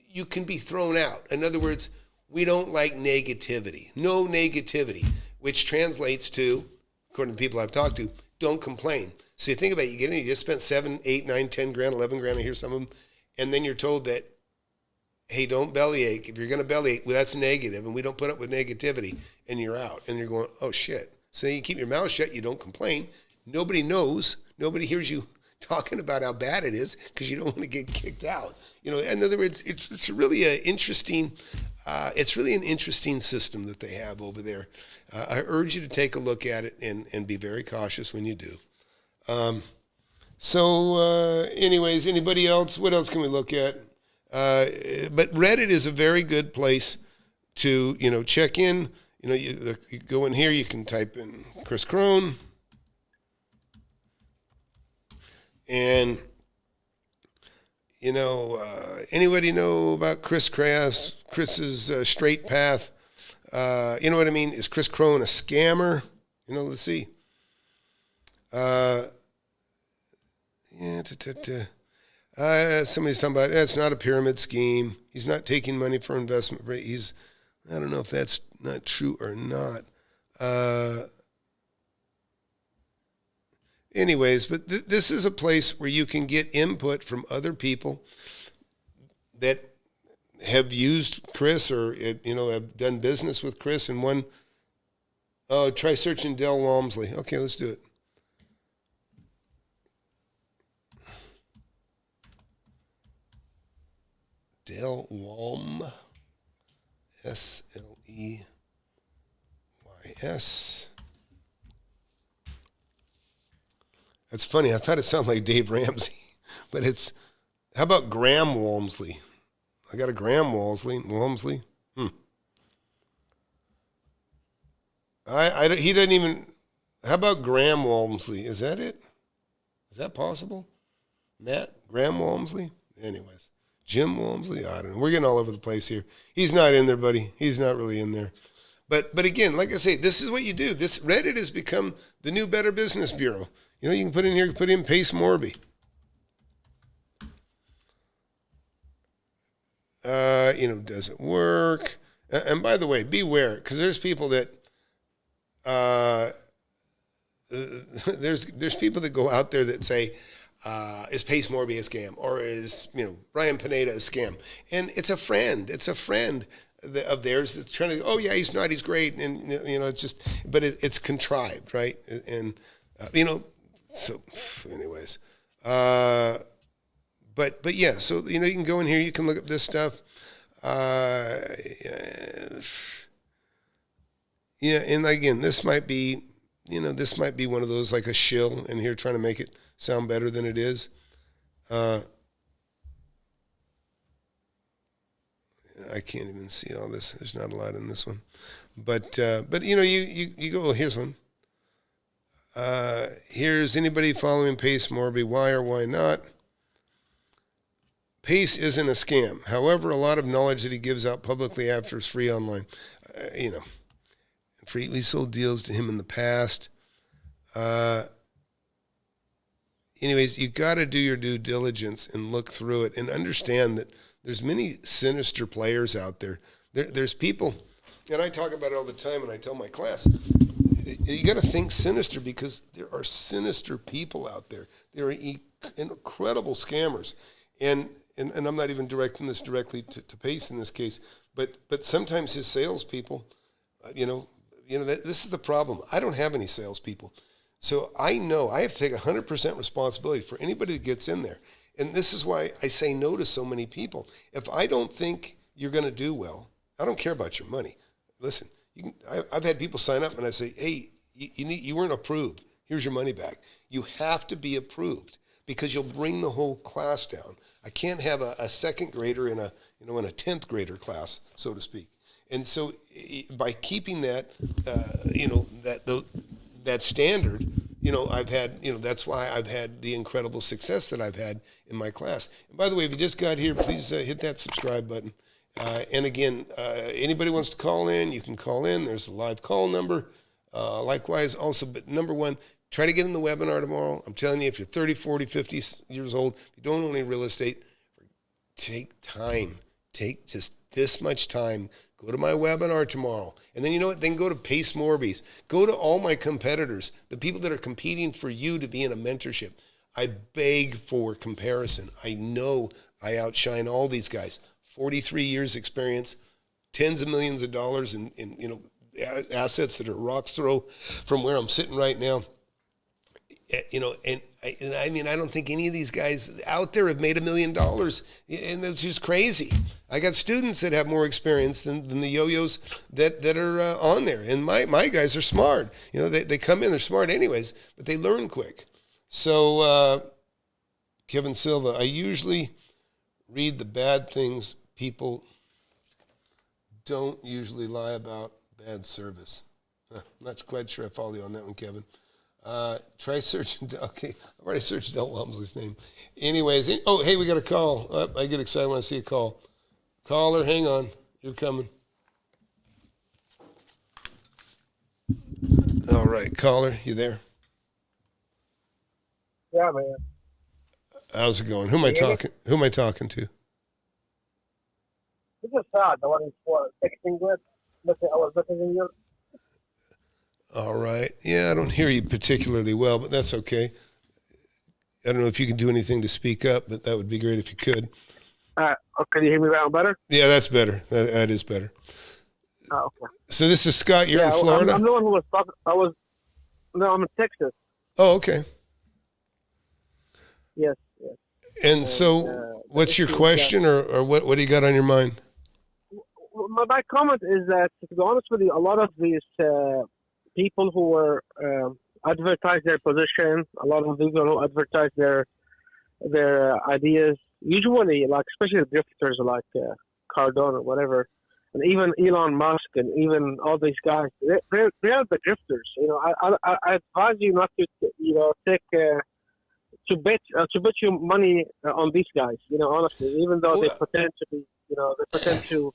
you can be thrown out. In other words, we don't like negativity. No negativity, which translates to, according to people I've talked to, don't complain. So you think about it, you get in, you just spent 7, 8, 9, 10 grand, 11 grand, I hear some of them, and then you're told that hey, don't bellyache. If you're going to bellyache, well, that's negative, and we don't put up with negativity, and you're out. And you're going, oh, shit. So you keep your mouth shut, you don't complain. Nobody knows. Nobody hears you talking about how bad it is because you don't want to get kicked out. In other words, it's really an interesting system that they have over there. I urge you to take a look at it and be very cautious when you do. Anyways, anybody else? What else can we look at? But Reddit is a very good place to, check in. You go in here, you can type in Chris Crone. And, anybody know about Chris's straight path? You know what I mean? Is Chris Crone a scammer? Let's see. Somebody's talking about, it's not a pyramid scheme. He's not taking money for investment. I don't know if that's not true or not. Anyways, but this is a place where you can get input from other people that have used Chris or, have done business with Chris. And try searching Del Walmsley. Okay, let's do it. Del Walm, S-L-E-Y-S. That's funny. I thought it sounded like Dave Ramsey, but how about Graham Walmsley? I got a Graham Walmsley. He doesn't even, how about Graham Walmsley? Is that it? Is that possible? Matt, Graham Walmsley? Anyways. Jim Walmsley? I don't know. We're getting all over the place here. He's not in there, buddy. He's not really in there. But again, like I say, this is what you do. This Reddit has become the new Better Business Bureau. You can put in here, put in Pace Morby. Does it work? And by the way, beware, because there's people that there's people that go out there that say, is Pace Morby a scam? Or is, Brian Pineda a scam? And it's a friend. It's a friend of theirs that's trying to, oh, yeah, he's not, he's great. And, it's just, but it's contrived, right? And, so anyways. But yeah, so, you can go in here, you can look up this stuff. Yeah, and again, this might be one of those like a shill in here trying to make it sound better than it is. I can't even see all this. There's not a lot in this one. But you go, here's one. Here's anybody following Pace Morby, why or why not? Pace isn't a scam. However, a lot of knowledge that he gives out publicly after is free online. Freely sold deals to him in the past. Anyways, you got to do your due diligence and look through it and understand that there's many sinister players out there. There's people, and I talk about it all the time, and I tell my class, you got to think sinister because there are sinister people out there. There are incredible scammers, and I'm not even directing this directly to Pace in this case, but sometimes his salespeople, this is the problem. I don't have any salespeople. So I know I have to take 100% responsibility for anybody that gets in there. And this is why I say no to so many people. If I don't think you're going to do well, I don't care about your money. Listen, I've had people sign up and I say, hey, you weren't approved. Here's your money back. You have to be approved because you'll bring the whole class down. I can't have a second grader in a 10th grader class, so to speak. And so by keeping that, that standard, I've had, that's why I've had the incredible success that I've had in my class. And by the way, if you just got here, please hit that subscribe button. And again, anybody wants to call in, you can call in. There's a live call number. Likewise, also, but number one, try to get in the webinar tomorrow. I'm telling you, if you're 30, 40, 50 years old, if you don't own any real estate, take time. Take just this much time. Go to my webinar tomorrow. And then you know what? Then go to Pace Morby's. Go to all my competitors, the people that are competing for you to be in a mentorship. I beg for comparison. I know I outshine all these guys. 43 years experience, tens of millions of dollars in assets that are rocks throw from where I'm sitting right now. And I mean, I don't think any of these guys out there have made $1 million, and that's just crazy. I got students that have more experience than the yo-yos that are on there, and my guys are smart. They come in, they're smart anyways, but they learn quick. So, Kevin Silva, I usually read the bad things people don't usually lie about. Bad service. I'm not quite sure I follow you on that one, Kevin. Try searching. Okay, I've already searched Del Walmsley's name. Anyways, hey, we got a call. I get excited when I see a call. Caller, hang on. You're coming. All right, caller, you there? Yeah, man. How's it going? Who am I talking to? This is Todd, the one who's texting with. I was listening to you. All right. Yeah, I don't hear you particularly well, but that's okay. I don't know if you can do anything to speak up, but that would be great if you could. Can you hear me now better? Yeah, that's better. That is better. Oh, okay. So this is Scott. You're in Florida? I'm the one who was talking. I'm in Texas. Oh, okay. Yes. And so what's your question or what do you got on your mind? My comment is that, to be honest with you, a lot of these people who were advertise their position, a lot of people who advertise their ideas, usually, like especially the grifters like Cardone or whatever, and even Elon Musk and even all these guys, they're the grifters. I advise you not to take to bet your money on these guys. Honestly, even though they pretend to be, they pretend to.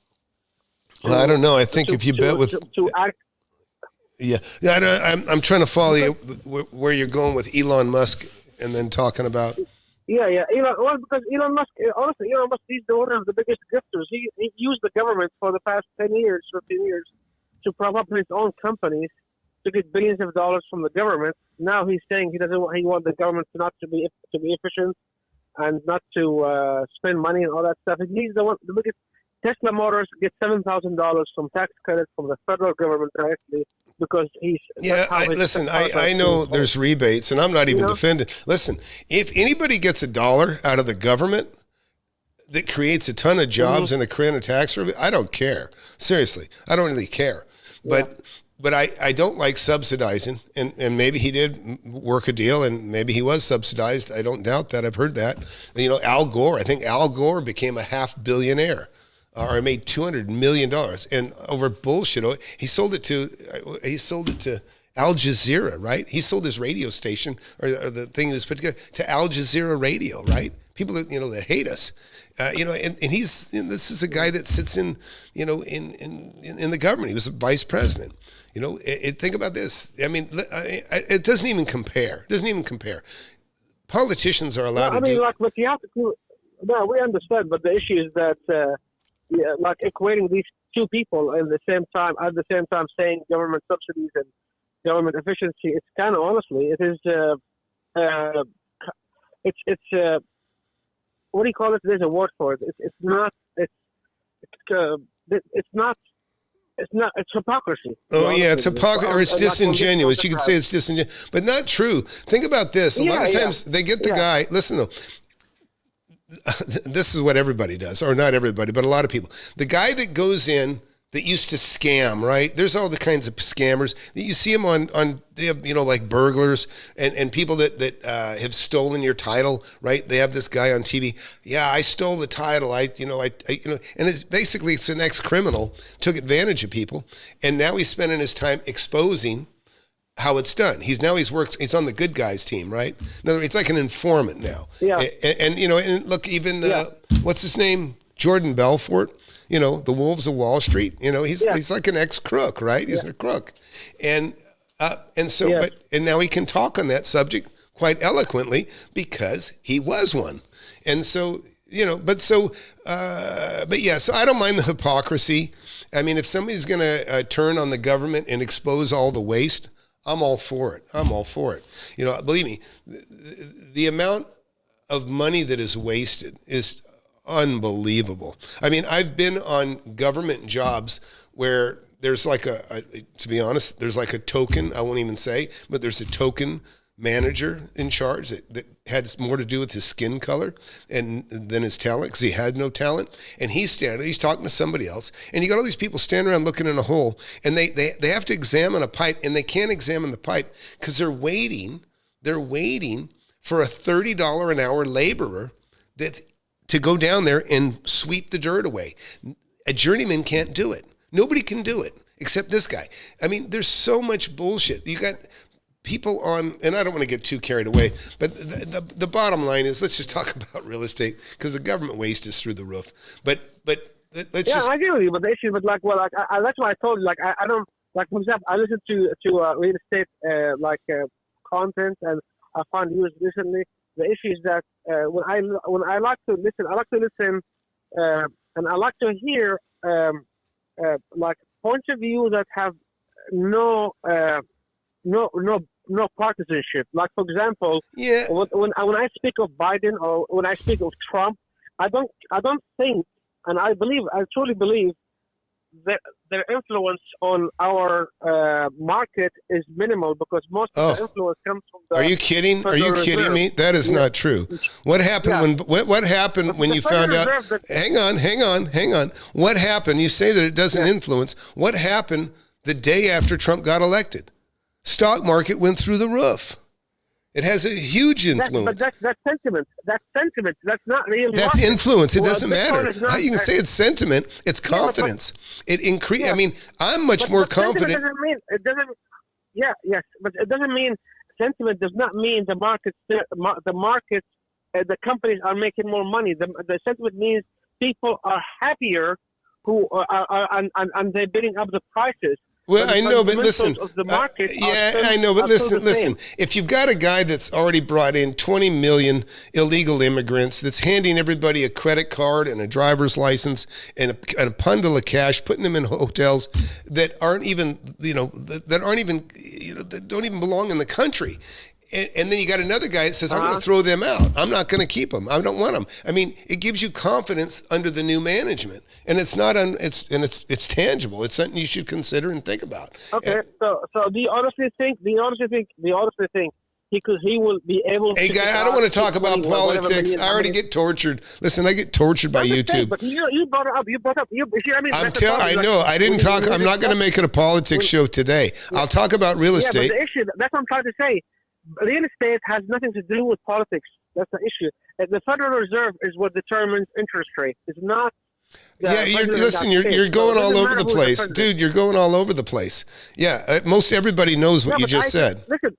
Well, I don't know. I think if you bet with to act. Yeah. I'm trying to follow you where you're going with Elon Musk, and then talking about. Yeah. Because Elon Musk, honestly, he's one of the biggest grifters. He used the government for the past 10 years, 15 years, to prop up his own companies to get billions of dollars from the government. Now he's saying he wants the government to be efficient and not to spend money and all that stuff. And he's the biggest. Tesla Motors gets $7,000 from tax credits from the federal government directly because he's. Yeah, I know there's rebates, and I'm not even defending. Listen, if anybody gets $1 out of the government that creates a ton of jobs and a create a tax rebate, I don't care. Seriously, I don't really care. But I don't like subsidizing, and maybe he did work a deal, and maybe he was subsidized. I don't doubt that. I've heard that. Al Gore. I think Al Gore became a half billionaire. Or made $200 million, and over bullshit, he sold it to Al Jazeera, right? He sold his radio station or the thing he was put together to Al Jazeera Radio, right? People that that hate us, and this is a guy that sits in the government. He was a vice president. Think about this. I mean, it doesn't even compare. Politicians are allowed to do. But you have to. No, we understand, but the issue is that. Like equating these two people at the same time saying government subsidies and government efficiency, it's kind of honestly, it is, what do you call it? There's a word for it. It's hypocrisy. Oh yeah, it's hypocrisy, or it's disingenuous. You could say it's disingenuous, but not true. Think about this. A lot of times they get the guy, listen though, this is what everybody does, or not everybody, but a lot of people. The guy that goes in that used to scam, right? There's all the kinds of scammers that you see them on they have, like burglars and people that have stolen your title, right? They have this guy on TV. Yeah, I stole the title. I and it's basically it's an ex-criminal, took advantage of people, and now he's spending his time exposing how it's done. He's on the good guys team, right? In other words, it's like an informant now. Yeah. And look, even what's his name? Jordan Belfort. The Wolves of Wall Street. He's like an ex-crook, right? He's a crook, and now he can talk on that subject quite eloquently because he was one, and so. So I don't mind the hypocrisy. I mean, if somebody's going to turn on the government and expose all the waste, I'm all for it. Believe me, the amount of money that is wasted is unbelievable. I mean, I've been on government jobs where there's like to be honest, there's like a token, I won't even say, but there's a token manager in charge that had more to do with his skin color than his talent, because he had no talent. And he's talking to somebody else, and you got all these people standing around looking in a hole, and they have to examine a pipe, and they can't examine the pipe because they're waiting for a $30 an hour laborer to go down there and sweep the dirt away. A journeyman can't do it. Nobody can do it except this guy. I mean, there's so much bullshit. You got people on, and I don't want to get too carried away, but the bottom line is, let's just talk about real estate, because the government waste is through the roof. But let's just. I agree with you, but the issue, but like, well, like, that's why I told you, like, I don't, like, for example, I listen to real estate, content, and I found news recently. The issue is that when I like to listen, and I like to hear like points of view that have no partisanship. Like, for example, when I speak of Biden or when I speak of Trump, I don't think, and I truly believe that their influence on our market is minimal, because most of the influence comes from the. Are you kidding? Are you kidding me? That is not true. What happened what happened when you found out? Hang on. What happened? You say that it doesn't influence. What happened the day after Trump got elected? Stock market went through the roof. It has a huge influence. That's sentiment. That's sentiment. That's not real. That's market. Influence. It doesn't matter. You can say it's sentiment. It's confidence. It increase. I mean, I'm much more confident. It doesn't. Yes, but it doesn't mean sentiment. Does not mean the market. The companies are making more money. The sentiment means people are happier, who are and they're bidding up the prices. Well, I know, but listen. I know, but listen. If you've got a guy that's already brought in 20 million illegal immigrants, that's handing everybody a credit card and a driver's license and a bundle of cash, putting them in hotels that aren't even, that don't even belong in the country. And then you got another guy that says, I'm going to throw them out. I'm not going to keep them. I don't want them. I mean, it gives you confidence under the new management, and it's it's tangible. It's something you should consider and think about. Okay, so do you honestly think he will be able to? Hey, guy, I don't want to talk about politics. I already get tortured. Listen, I get tortured by YouTube. But you brought it up. I know. I didn't talk. I'm not going to make it a politics show today. I'll talk about real estate. But the issue, that's what I'm trying to say. Real estate has nothing to do with politics. That's the issue. The Federal Reserve is what determines interest rate. It's not. You're going all over the place, dude. You're going all over the place. Yeah, most everybody knows what you just said. Listen.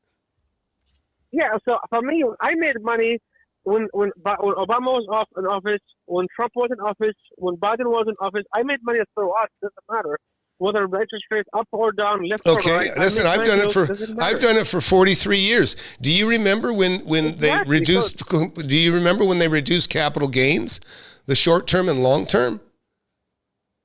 Yeah. So for me, I made money when Obama was in office, when Trump was in office, when Biden was in office. I made money throughout. It doesn't matter whether the interest rate up or down, left or right. Okay, listen, I've done it for 43 years. Do you remember when they reduced? Do you remember when they reduced capital gains, the short term and long term?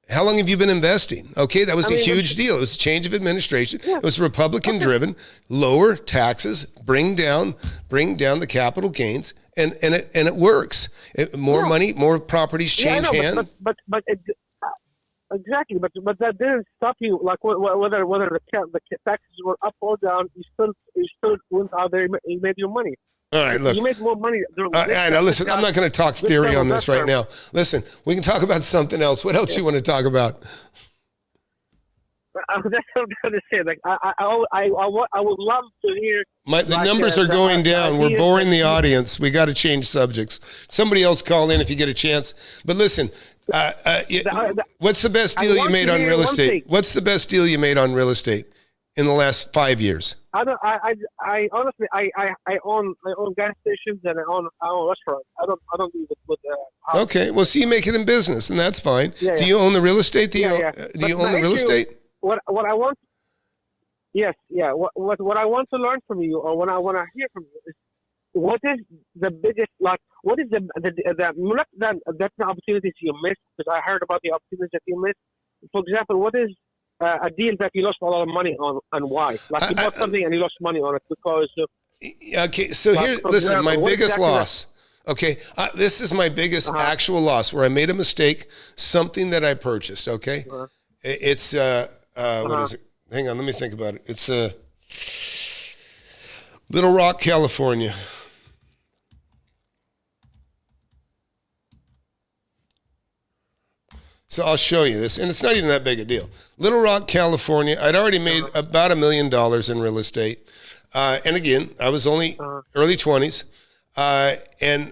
How long have you been investing? Okay, that was a huge deal. It was a change of administration. Yeah. It was Republican driven. Lower taxes, bring down the capital gains, and it works. More money, more properties change hands. But exactly, but that didn't stop you. Like whether the taxes were up or down, you still went out there. You made your money. All right, look. You made more money. I know. Listen, I'm not going to talk theory on this right now. Listen, we can talk about something else. What else you want to talk about? That's what I'm trying to say. Like I would love to hear. The numbers are going down. We're boring the audience. We got to change subjects. Somebody else call in if you get a chance. But listen. What's the best deal you made on real estate? What's the best deal you made on real estate in the last 5 years? I honestly own gas stations and I own restaurants. I don't do it with. Okay, well, so you make it in business, and that's fine. Do you own the real estate? Do you own the real estate? What I want? Yes, yeah. What I want to learn from you, or what I want to hear from you, is what is the biggest, like, what is the opportunities you missed? Because I heard about the opportunities that you missed. For example, what is a deal that you lost a lot of money on, and why? Like, you bought something and you lost money on it because of. Okay, so here, listen, my biggest loss. Okay, this is my biggest actual loss where I made a mistake, something that I purchased. Okay, it's what is it? Hang on, let me think about it. It's Little Rock, California. So I'll show you this, and it's not even that big a deal. Little Rock, California. I'd already made about $1 million in real estate, and again, I was only early 20s, and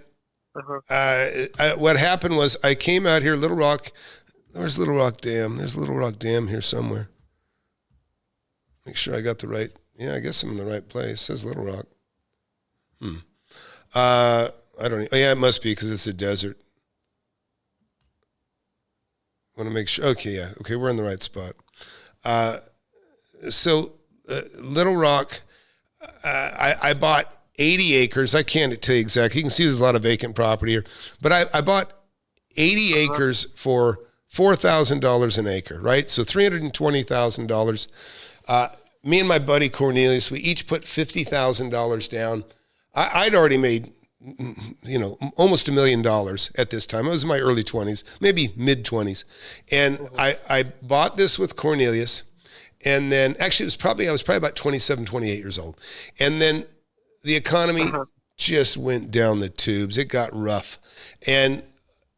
what happened was I came out here, Little Rock. Where's Little Rock Dam? There's Little Rock Dam here somewhere. Make sure I got the right. Yeah, I guess I'm in the right place. It says Little Rock. I don't know. Oh, yeah, it must be because it's a desert. Want to make sure. Okay, yeah. Okay, we're in the right spot. So Little Rock, I bought 80 acres. I can't tell you exactly. You can see there's a lot of vacant property here. But I bought 80 acres for $4,000 an acre, right? So $320,000. Me and my buddy Cornelius, we each put $50,000 down. I'd already made, almost $1 million at this time. I was in my early 20s, maybe mid 20s. And I bought this with Cornelius. And then actually I was probably about 27, 28 years old. And then the economy just went down the tubes. It got rough. And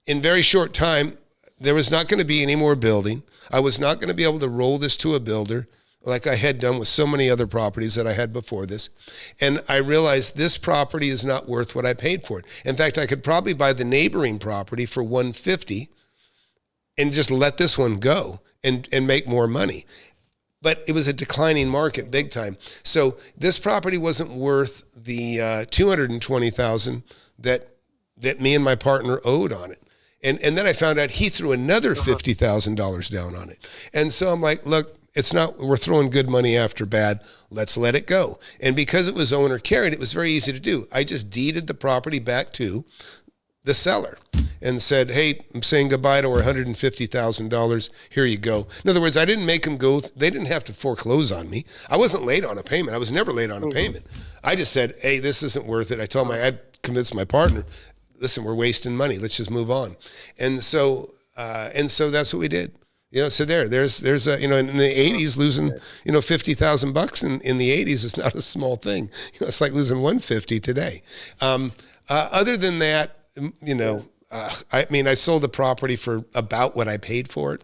in very short time, there was not going to be any more building. I was not going to be able to roll this to a builder like I had done with so many other properties that I had before this. And I realized this property is not worth what I paid for it. In fact, I could probably buy the neighboring property for $150 and just let this one go and make more money. But it was a declining market big time. So this property wasn't worth the $220,000 that me and my partner owed on it. And then I found out he threw another $50,000 down on it. And so I'm like, look, we're throwing good money after bad. Let's let it go. And because it was owner carried, it was very easy to do. I just deeded the property back to the seller and said, hey, I'm saying goodbye to our $150,000. Here you go. In other words, I didn't make them go. They didn't have to foreclose on me. I wasn't late on a payment. I was never late on a payment. I just said, hey, this isn't worth it. I convinced my partner, listen, we're wasting money. Let's just move on. And so that's what we did. So there's in the 80s losing, $50,000 in the 80s is not a small thing. It's like losing $150 today. Other than that, I sold the property for about what I paid for it.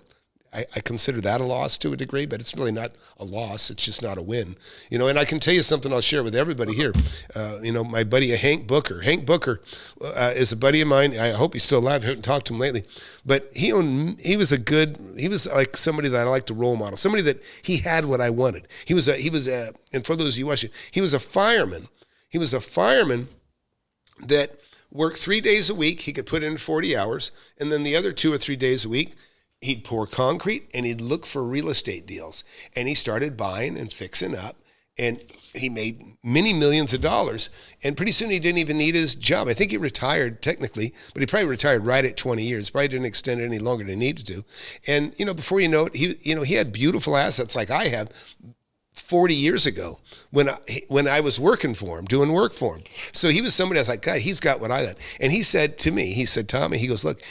I consider that a loss to a degree, but it's really not a loss. It's just not a win. And I can tell you something I'll share with everybody here. My buddy Hank Booker. Hank Booker is a buddy of mine. I hope he's still alive. I haven't talked to him lately. But he was like somebody that I like to role model, somebody that he had what I wanted. He was and for those of you watching, he was a fireman. He was a fireman that worked 3 days a week. He could put in 40 hours. And then the other 2 or 3 days a week, he'd pour concrete and he'd look for real estate deals. And he started buying and fixing up, and he made many millions of dollars. And pretty soon he didn't even need his job. I think he retired technically, but he probably retired right at 20 years. Probably didn't extend it any longer than he needed to. And, before you know it, he had beautiful assets like I have 40 years ago when I was working for him, doing work for him. So he was somebody I was like, God, he's got what I got. And he said to me, Tommy, look,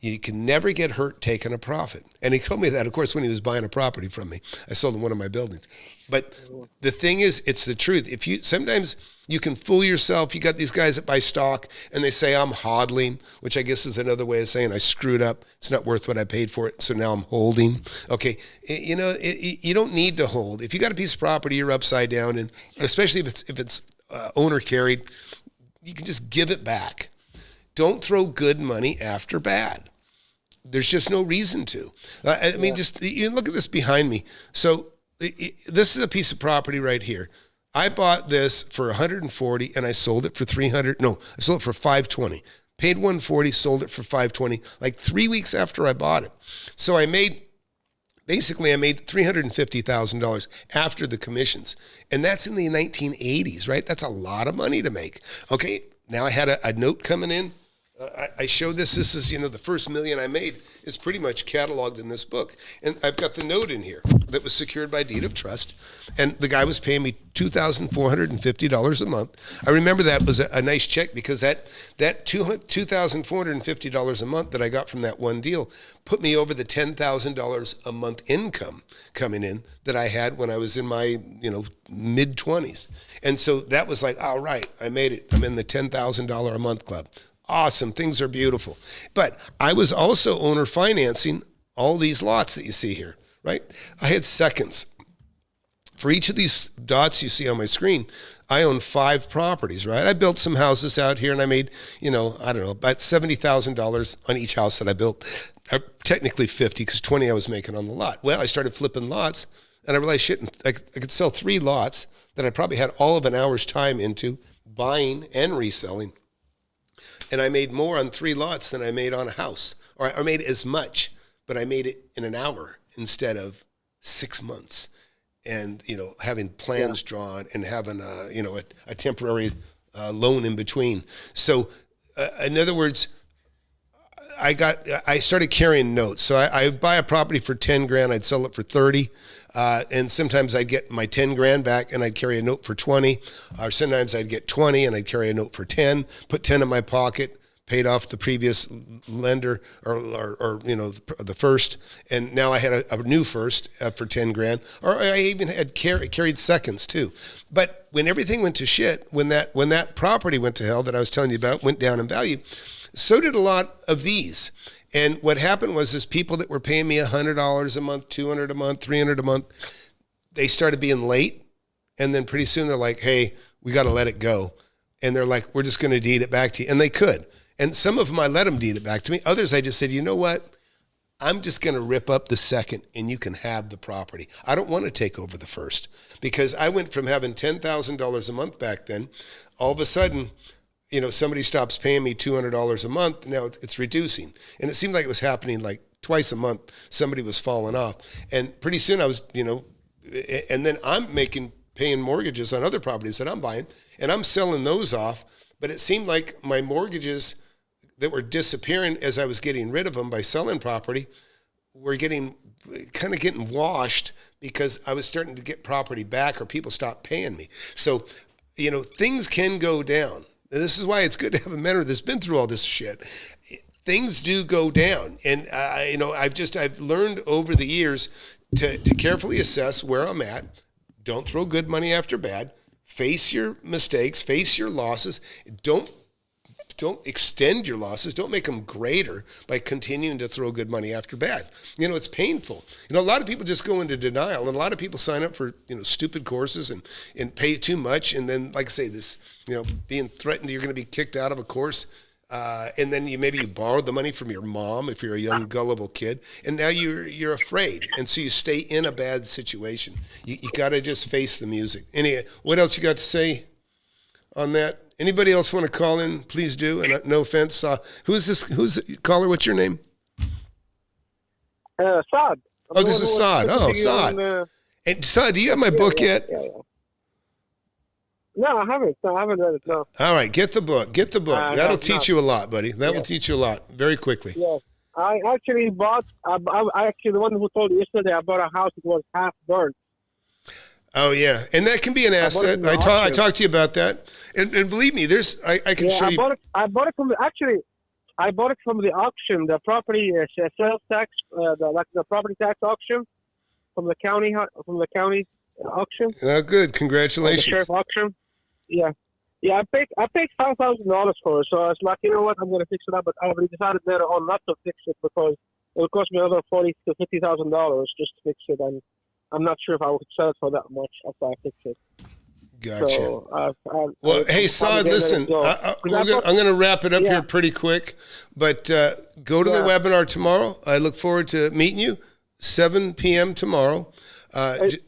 you can never get hurt taking a profit. And he told me that, of course, when he was buying a property from me. I sold him one of my buildings. But the thing is, it's the truth. Sometimes you can fool yourself. You got these guys that buy stock and they say, I'm hodling, which I guess is another way of saying I screwed up. It's not worth what I paid for it. So now I'm holding. Okay. You don't need to hold. If you got a piece of property, you're upside down. And especially if it's owner carried, you can just give it back. Don't throw good money after bad. There's just no reason to. Just you look at this behind me. So this is a piece of property right here. I bought this for $140 and I sold it for $300. No, I sold it for $520. Paid $140, sold it for $520, like 3 weeks after I bought it. So I made $350,000 after the commissions. And that's in the 1980s, right? That's a lot of money to make. Okay, now I had a note coming in. I show this. This is, the first million I made is pretty much cataloged in this book. And I've got the note in here that was secured by deed of trust. And the guy was paying me $2,450 a month. I remember that was a nice check because that $2,450 a month that I got from that one deal put me over the $10,000 a month income coming in that I had when I was in my, mid-20s. And so that was like, all right, I made it. I'm in the $10,000 a month club. Awesome. Things are beautiful. But I was also owner financing all these lots that you see here, right? I had seconds. For each of these dots you see on my screen, I own 5 properties, right? I built some houses out here and I made, about $70,000 on each house that I built. Technically 50 because 20 I was making on the lot. Well, I started flipping lots and I realized I could sell 3 lots that I probably had all of an hour's time into buying and reselling. And I made more on 3 lots than I made on a house. Or I made as much, but I made it in an hour instead of 6 months. And, having plans drawn and having, a temporary loan in between. So, in other words, I started carrying notes. So I buy a property for 10 grand, I'd sell it for 30. And sometimes I'd get my 10 grand back and I'd carry a note for 20. Or sometimes I'd get 20 and I'd carry a note for 10, put 10 in my pocket, paid off the previous lender or the first. And now I had a new first for 10 grand. Or I even had carried seconds too. But when everything went to shit, when that property went to hell that I was telling you about, went down in value, so did a lot of these. And what happened was people that were paying me $100 a month, $200 a month, $300 a month, they started being late. And then pretty soon they're like, hey, we got to let it go. And they're like, we're just going to deed it back to you. And they could. And some of them, I let them deed it back to me. Others, I just said, you know what? I'm just going to rip up the second and you can have the property. I don't want to take over the first because I went from having $10,000 a month back then. All of a sudden, somebody stops paying me $200 a month. Now it's reducing. And it seemed like it was happening like twice a month. Somebody was falling off. And pretty soon I was, and then I'm paying mortgages on other properties that I'm buying and I'm selling those off. But it seemed like my mortgages that were disappearing as I was getting rid of them by selling property were getting washed because I was starting to get property back or people stopped paying me. So, things can go down. And this is why it's good to have a mentor that's been through all this shit. Things do go down. And, I've learned over the years to carefully assess where I'm at. Don't throw good money after bad. Face your mistakes, face your losses. Don't extend your losses. Don't make them greater by continuing to throw good money after bad. It's painful. A lot of people just go into denial, and a lot of people sign up for, stupid courses and pay too much. And then, like I say, this, being threatened you're going to be kicked out of a course. And then you borrowed the money from your mom if you're a young, gullible kid. And now you're afraid. And so you stay in a bad situation. You got to just face the music. What else you got to say on that? Anybody else want to call in? Please do. And no offense. Who's this? Who's the caller? What's your name? Saad. Oh, this is Saad. Oh, Saad. And Saad, do you have my book yet? Yeah. No, I haven't. I haven't read it, no. All right, get the book. Get the book. That'll teach you a lot, buddy. That will teach you a lot very quickly. Yes. I actually bought, I actually, the one who told you yesterday, I bought a house that was half burnt. Oh, yeah. And that can be an asset. I talked to you about that. And believe me, I can show you. I bought it from the auction, the property sales tax, the property tax auction from the county auction. Oh, good. Congratulations. The sheriff auction. Yeah. Yeah, I paid $5,000 for it. So I was like, you know what, I'm going to fix it up. But I already decided later on not to fix it because it would cost me another $40,000 to $50,000 just to fix it. And I'm not sure if I would sell it for that much after I fix it. Gotcha. So, hey, Saad, listen, I'm going to wrap it up here pretty quick. But go to the webinar tomorrow. I look forward to meeting you, 7 p.m. tomorrow.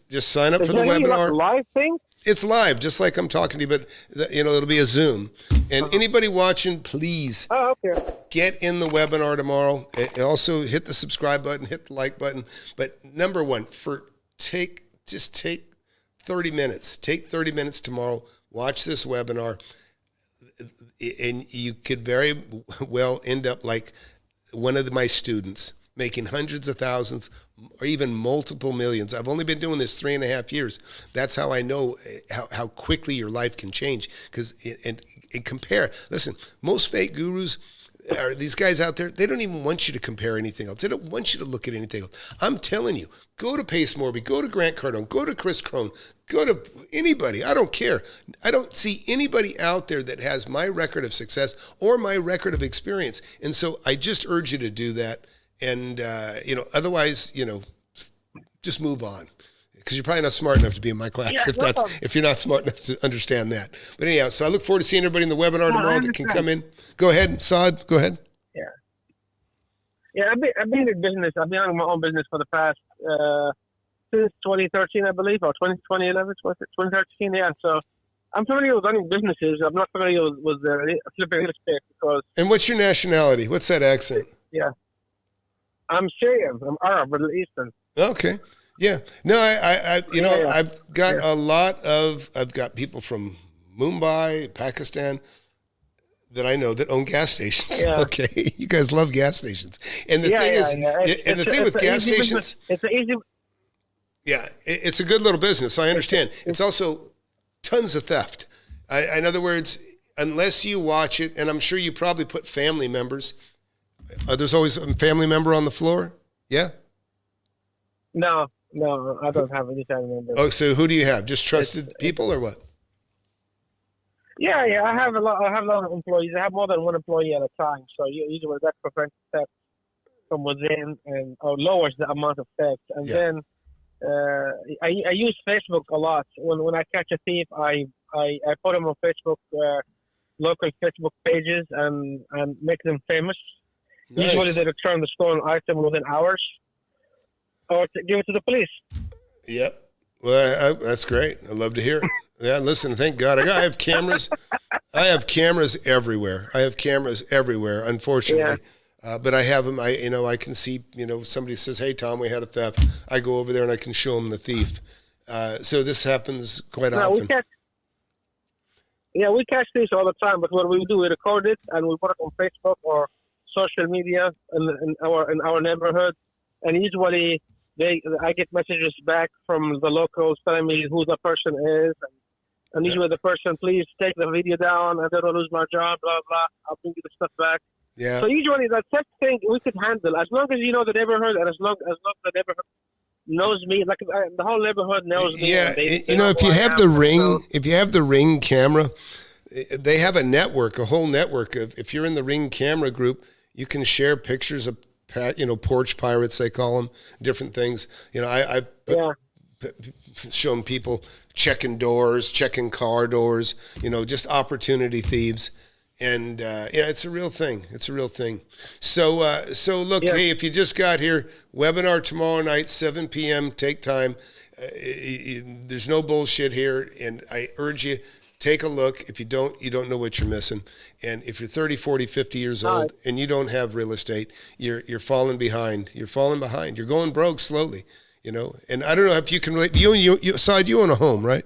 Just sign up for the webinar. Like a live thing? It's live, just like I'm talking to you, but it'll be a Zoom. And anybody watching, please get in the webinar tomorrow. Also, hit the subscribe button, hit the like button. But number one, take 30 minutes. Take 30 minutes tomorrow. Watch this webinar. and you could very well end up like one of my students, making hundreds of thousands or even multiple millions. I've only been doing this 3.5 years. That's how I know how quickly your life can change. Because and compare. Listen, most fake gurus are these guys out there. They don't even want you to compare anything else. They don't want you to look at anything else. I'm telling you, go to Pace Morby, go to Grant Cardone, go to Chris Crone, go to anybody. I don't care. I don't see anybody out there that has my record of success or my record of experience. And so I just urge you to do that. And, otherwise, just move on, because you're probably not smart enough to be in my class if you're not smart enough to understand that. But anyhow, so I look forward to seeing everybody in the webinar tomorrow that can come in. Go ahead, Saad, go ahead. Yeah, I've been in business. I've been on my own business for the past, since 2013, I believe, or 2011, 2013, yeah. So I'm familiar with running businesses. I'm not familiar with flipping real estate because... And what's your nationality? What's that accent? Yeah. I'm Syrian. I'm Arab, Middle Eastern. Okay. Yeah. No, I've got I've got people from Mumbai, Pakistan that I know that own gas stations. Yeah. Okay. You guys love gas stations. And the thing with gas stations, it's an easy. Yeah. It's a good little business. I understand. It's also tons of theft. In other words, unless you watch it, and I'm sure you probably put family members. There's always a family member on the floor? Yeah? No, I don't have any family members. Oh, so who do you have? Just trusted people or what? Yeah, I have a lot of employees. I have more than one employee at a time. So usually that prevents theft from within or lowers the amount of theft. And then I use Facebook a lot. When I catch a thief, I put them on Facebook, local Facebook pages, and make them famous. Nice. Usually they return the stolen item within hours or give it to the police. Yep. Well, that's great. I love to hear it. Yeah, listen, thank God. I have cameras. I have cameras everywhere. Unfortunately. Yeah. But I have them. I can see, somebody says, hey, Tom, we had a theft. I go over there and I can show them the thief. So this happens quite often. We catch these all the time. But what we do, we record it and we put it on Facebook or social media in our neighborhood, and usually I get messages back from the locals telling me who the person is, and usually the person, please take the video down, I don't want to lose my job, blah blah. I'll bring you the stuff back. Yeah. So usually that thing we could handle as long as you know the neighborhood, and as long as the neighborhood knows me, like the whole neighborhood knows me. Yeah, if you have the Ring camera, they have a whole network of. If you're in the Ring camera group, you can share pictures of, porch pirates, they call them, different things. I've shown people checking doors, checking car doors, just opportunity thieves. And, it's a real thing. So look, hey, if you just got here, webinar tomorrow night, 7 p.m., take time. There's no bullshit here. And I urge you, take a look. If you don't know what you're missing. And if you're 30, 40, 50 years old and you don't have real estate, you're falling behind. You're going broke slowly, And I don't know if you can relate. You Saad, you own a home, right?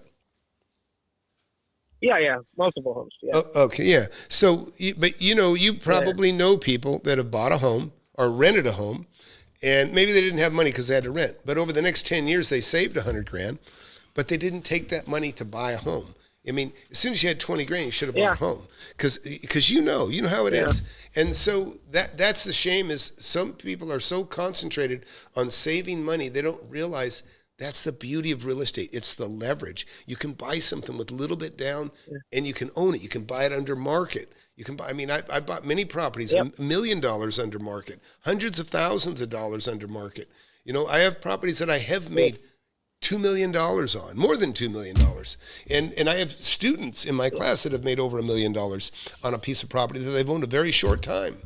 Yeah, multiple homes. Yeah. Oh, okay, yeah. So, but you probably know people that have bought a home or rented a home, and maybe they didn't have money because they had to rent. But over the next 10 years, they saved $100,000, but they didn't take that money to buy a home. I mean, as soon as you had $20,000, you should have bought a home because you know how it is. And so that's the shame is some people are so concentrated on saving money they don't realize that's the beauty of real estate. It's the leverage. You can buy something with a little bit down, and you can own it. You can buy it under market. You can buy. I mean, I bought many properties $1 million under market, hundreds of thousands of dollars under market. I have properties that I have made $2 million on, more than $2 million. And I have students in my class that have made over $1 million on a piece of property that they've owned a very short time.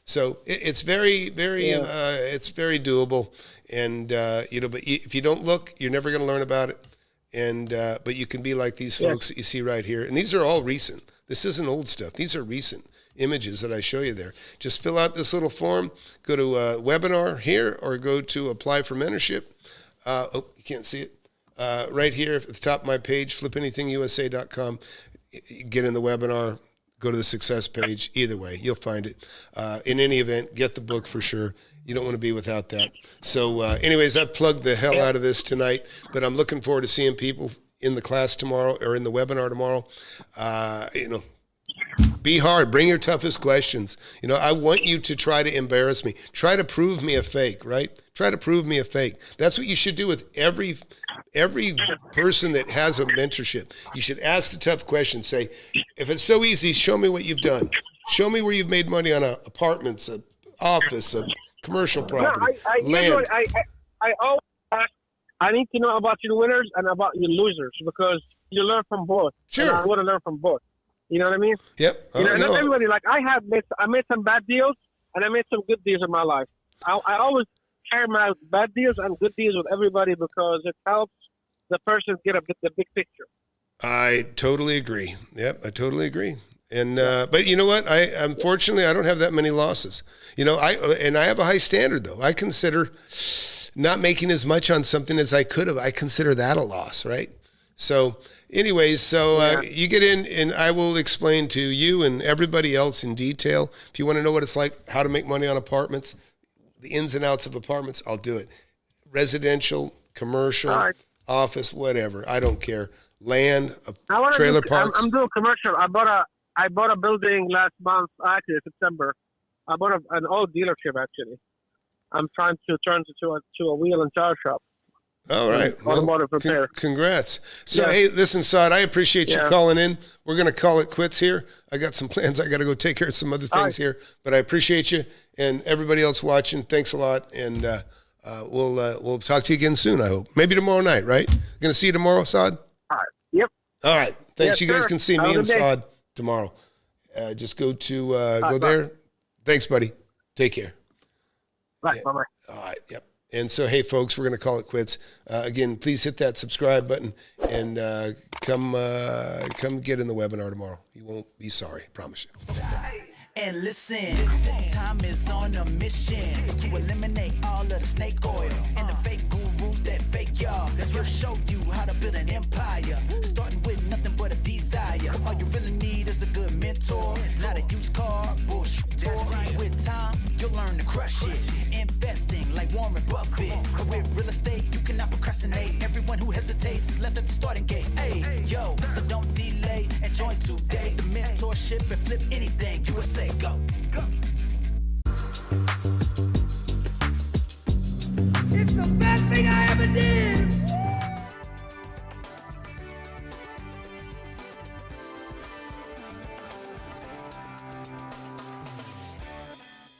So it's very, very, it's very doable. And, but if you don't look, you're never going to learn about it. And, but you can be like these folks that you see right here. And these are all recent. This isn't old stuff. These are recent images that I show you there. Just fill out this little form, go to webinar here, or go to apply for mentorship. You can't see it. Right here at the top of my page, FlipAnythingUSA.com. Get in the webinar, go to the success page. Either way, you'll find it. In any event, get the book for sure. You don't want to be without that. So anyways, I plugged the hell out of this tonight, but I'm looking forward to seeing people in the class tomorrow or in the webinar tomorrow. Be hard. Bring your toughest questions. I want you to try to embarrass me. Try to prove me a fake, right? Try to prove me a fake. That's what you should do with every person that has a mentorship. You should ask the tough questions. Say, if it's so easy, show me what you've done. Show me where you've made money on apartments, an office, a commercial property, land. I always ask, I need to know about your winners and about your losers because you learn from both. Sure. And I want to learn from both. You know what I mean? Yep. Not everybody, like I made some bad deals and I made some good deals in my life. I always share my bad deals and good deals with everybody because it helps the person get the big picture. I totally agree. Yep, I totally agree. And but you know what? Unfortunately I don't have that many losses. I have a high standard though. I consider not making as much on something as I could have. I consider that a loss, right? So anyways, you get in and I will explain to you and everybody else in detail. If you want to know what it's like, how to make money on apartments, the ins and outs of apartments, I'll do it. Residential, commercial, office, whatever. I don't care. Land, trailer parks. I'm doing commercial. I bought a building last month, actually September. I bought an old dealership actually. I'm trying to turn it to a wheel and tire shop. All right. Automotive repair. Congrats. So, hey, listen, Saad, I appreciate you calling in. We're going to call it quits here. I got some plans. I got to go take care of some other things here, but I appreciate you and everybody else watching. Thanks a lot. And we'll talk to you again soon, I hope. Maybe tomorrow night, right? Going to see you tomorrow, Saad? All right. Yep. All right. Thanks. Yes, you guys sir. can see me and Saad tomorrow. Just go to go there. Thanks, buddy. Take care. Bye. Bye-bye. All right. Yep. And so, hey, folks, we're going to call it quits. Again, please hit that subscribe button and come get in the webinar tomorrow. You won't be sorry. I promise you. And listen, time is on a mission to eliminate all the snake oil and the fake gurus that fake y'all. He'll show you how to build an empire, starting with nothing but a desire. All you really need is a good mentor, not a used car bullshit. With time, you'll learn to crush it. Investing like Warren Buffett. With real estate, you cannot procrastinate. Everyone who hesitates is left at the starting gate. Hey, yo, so don't delay and join today. The mentorship and flip anything USA. Go. It's the best thing I ever did.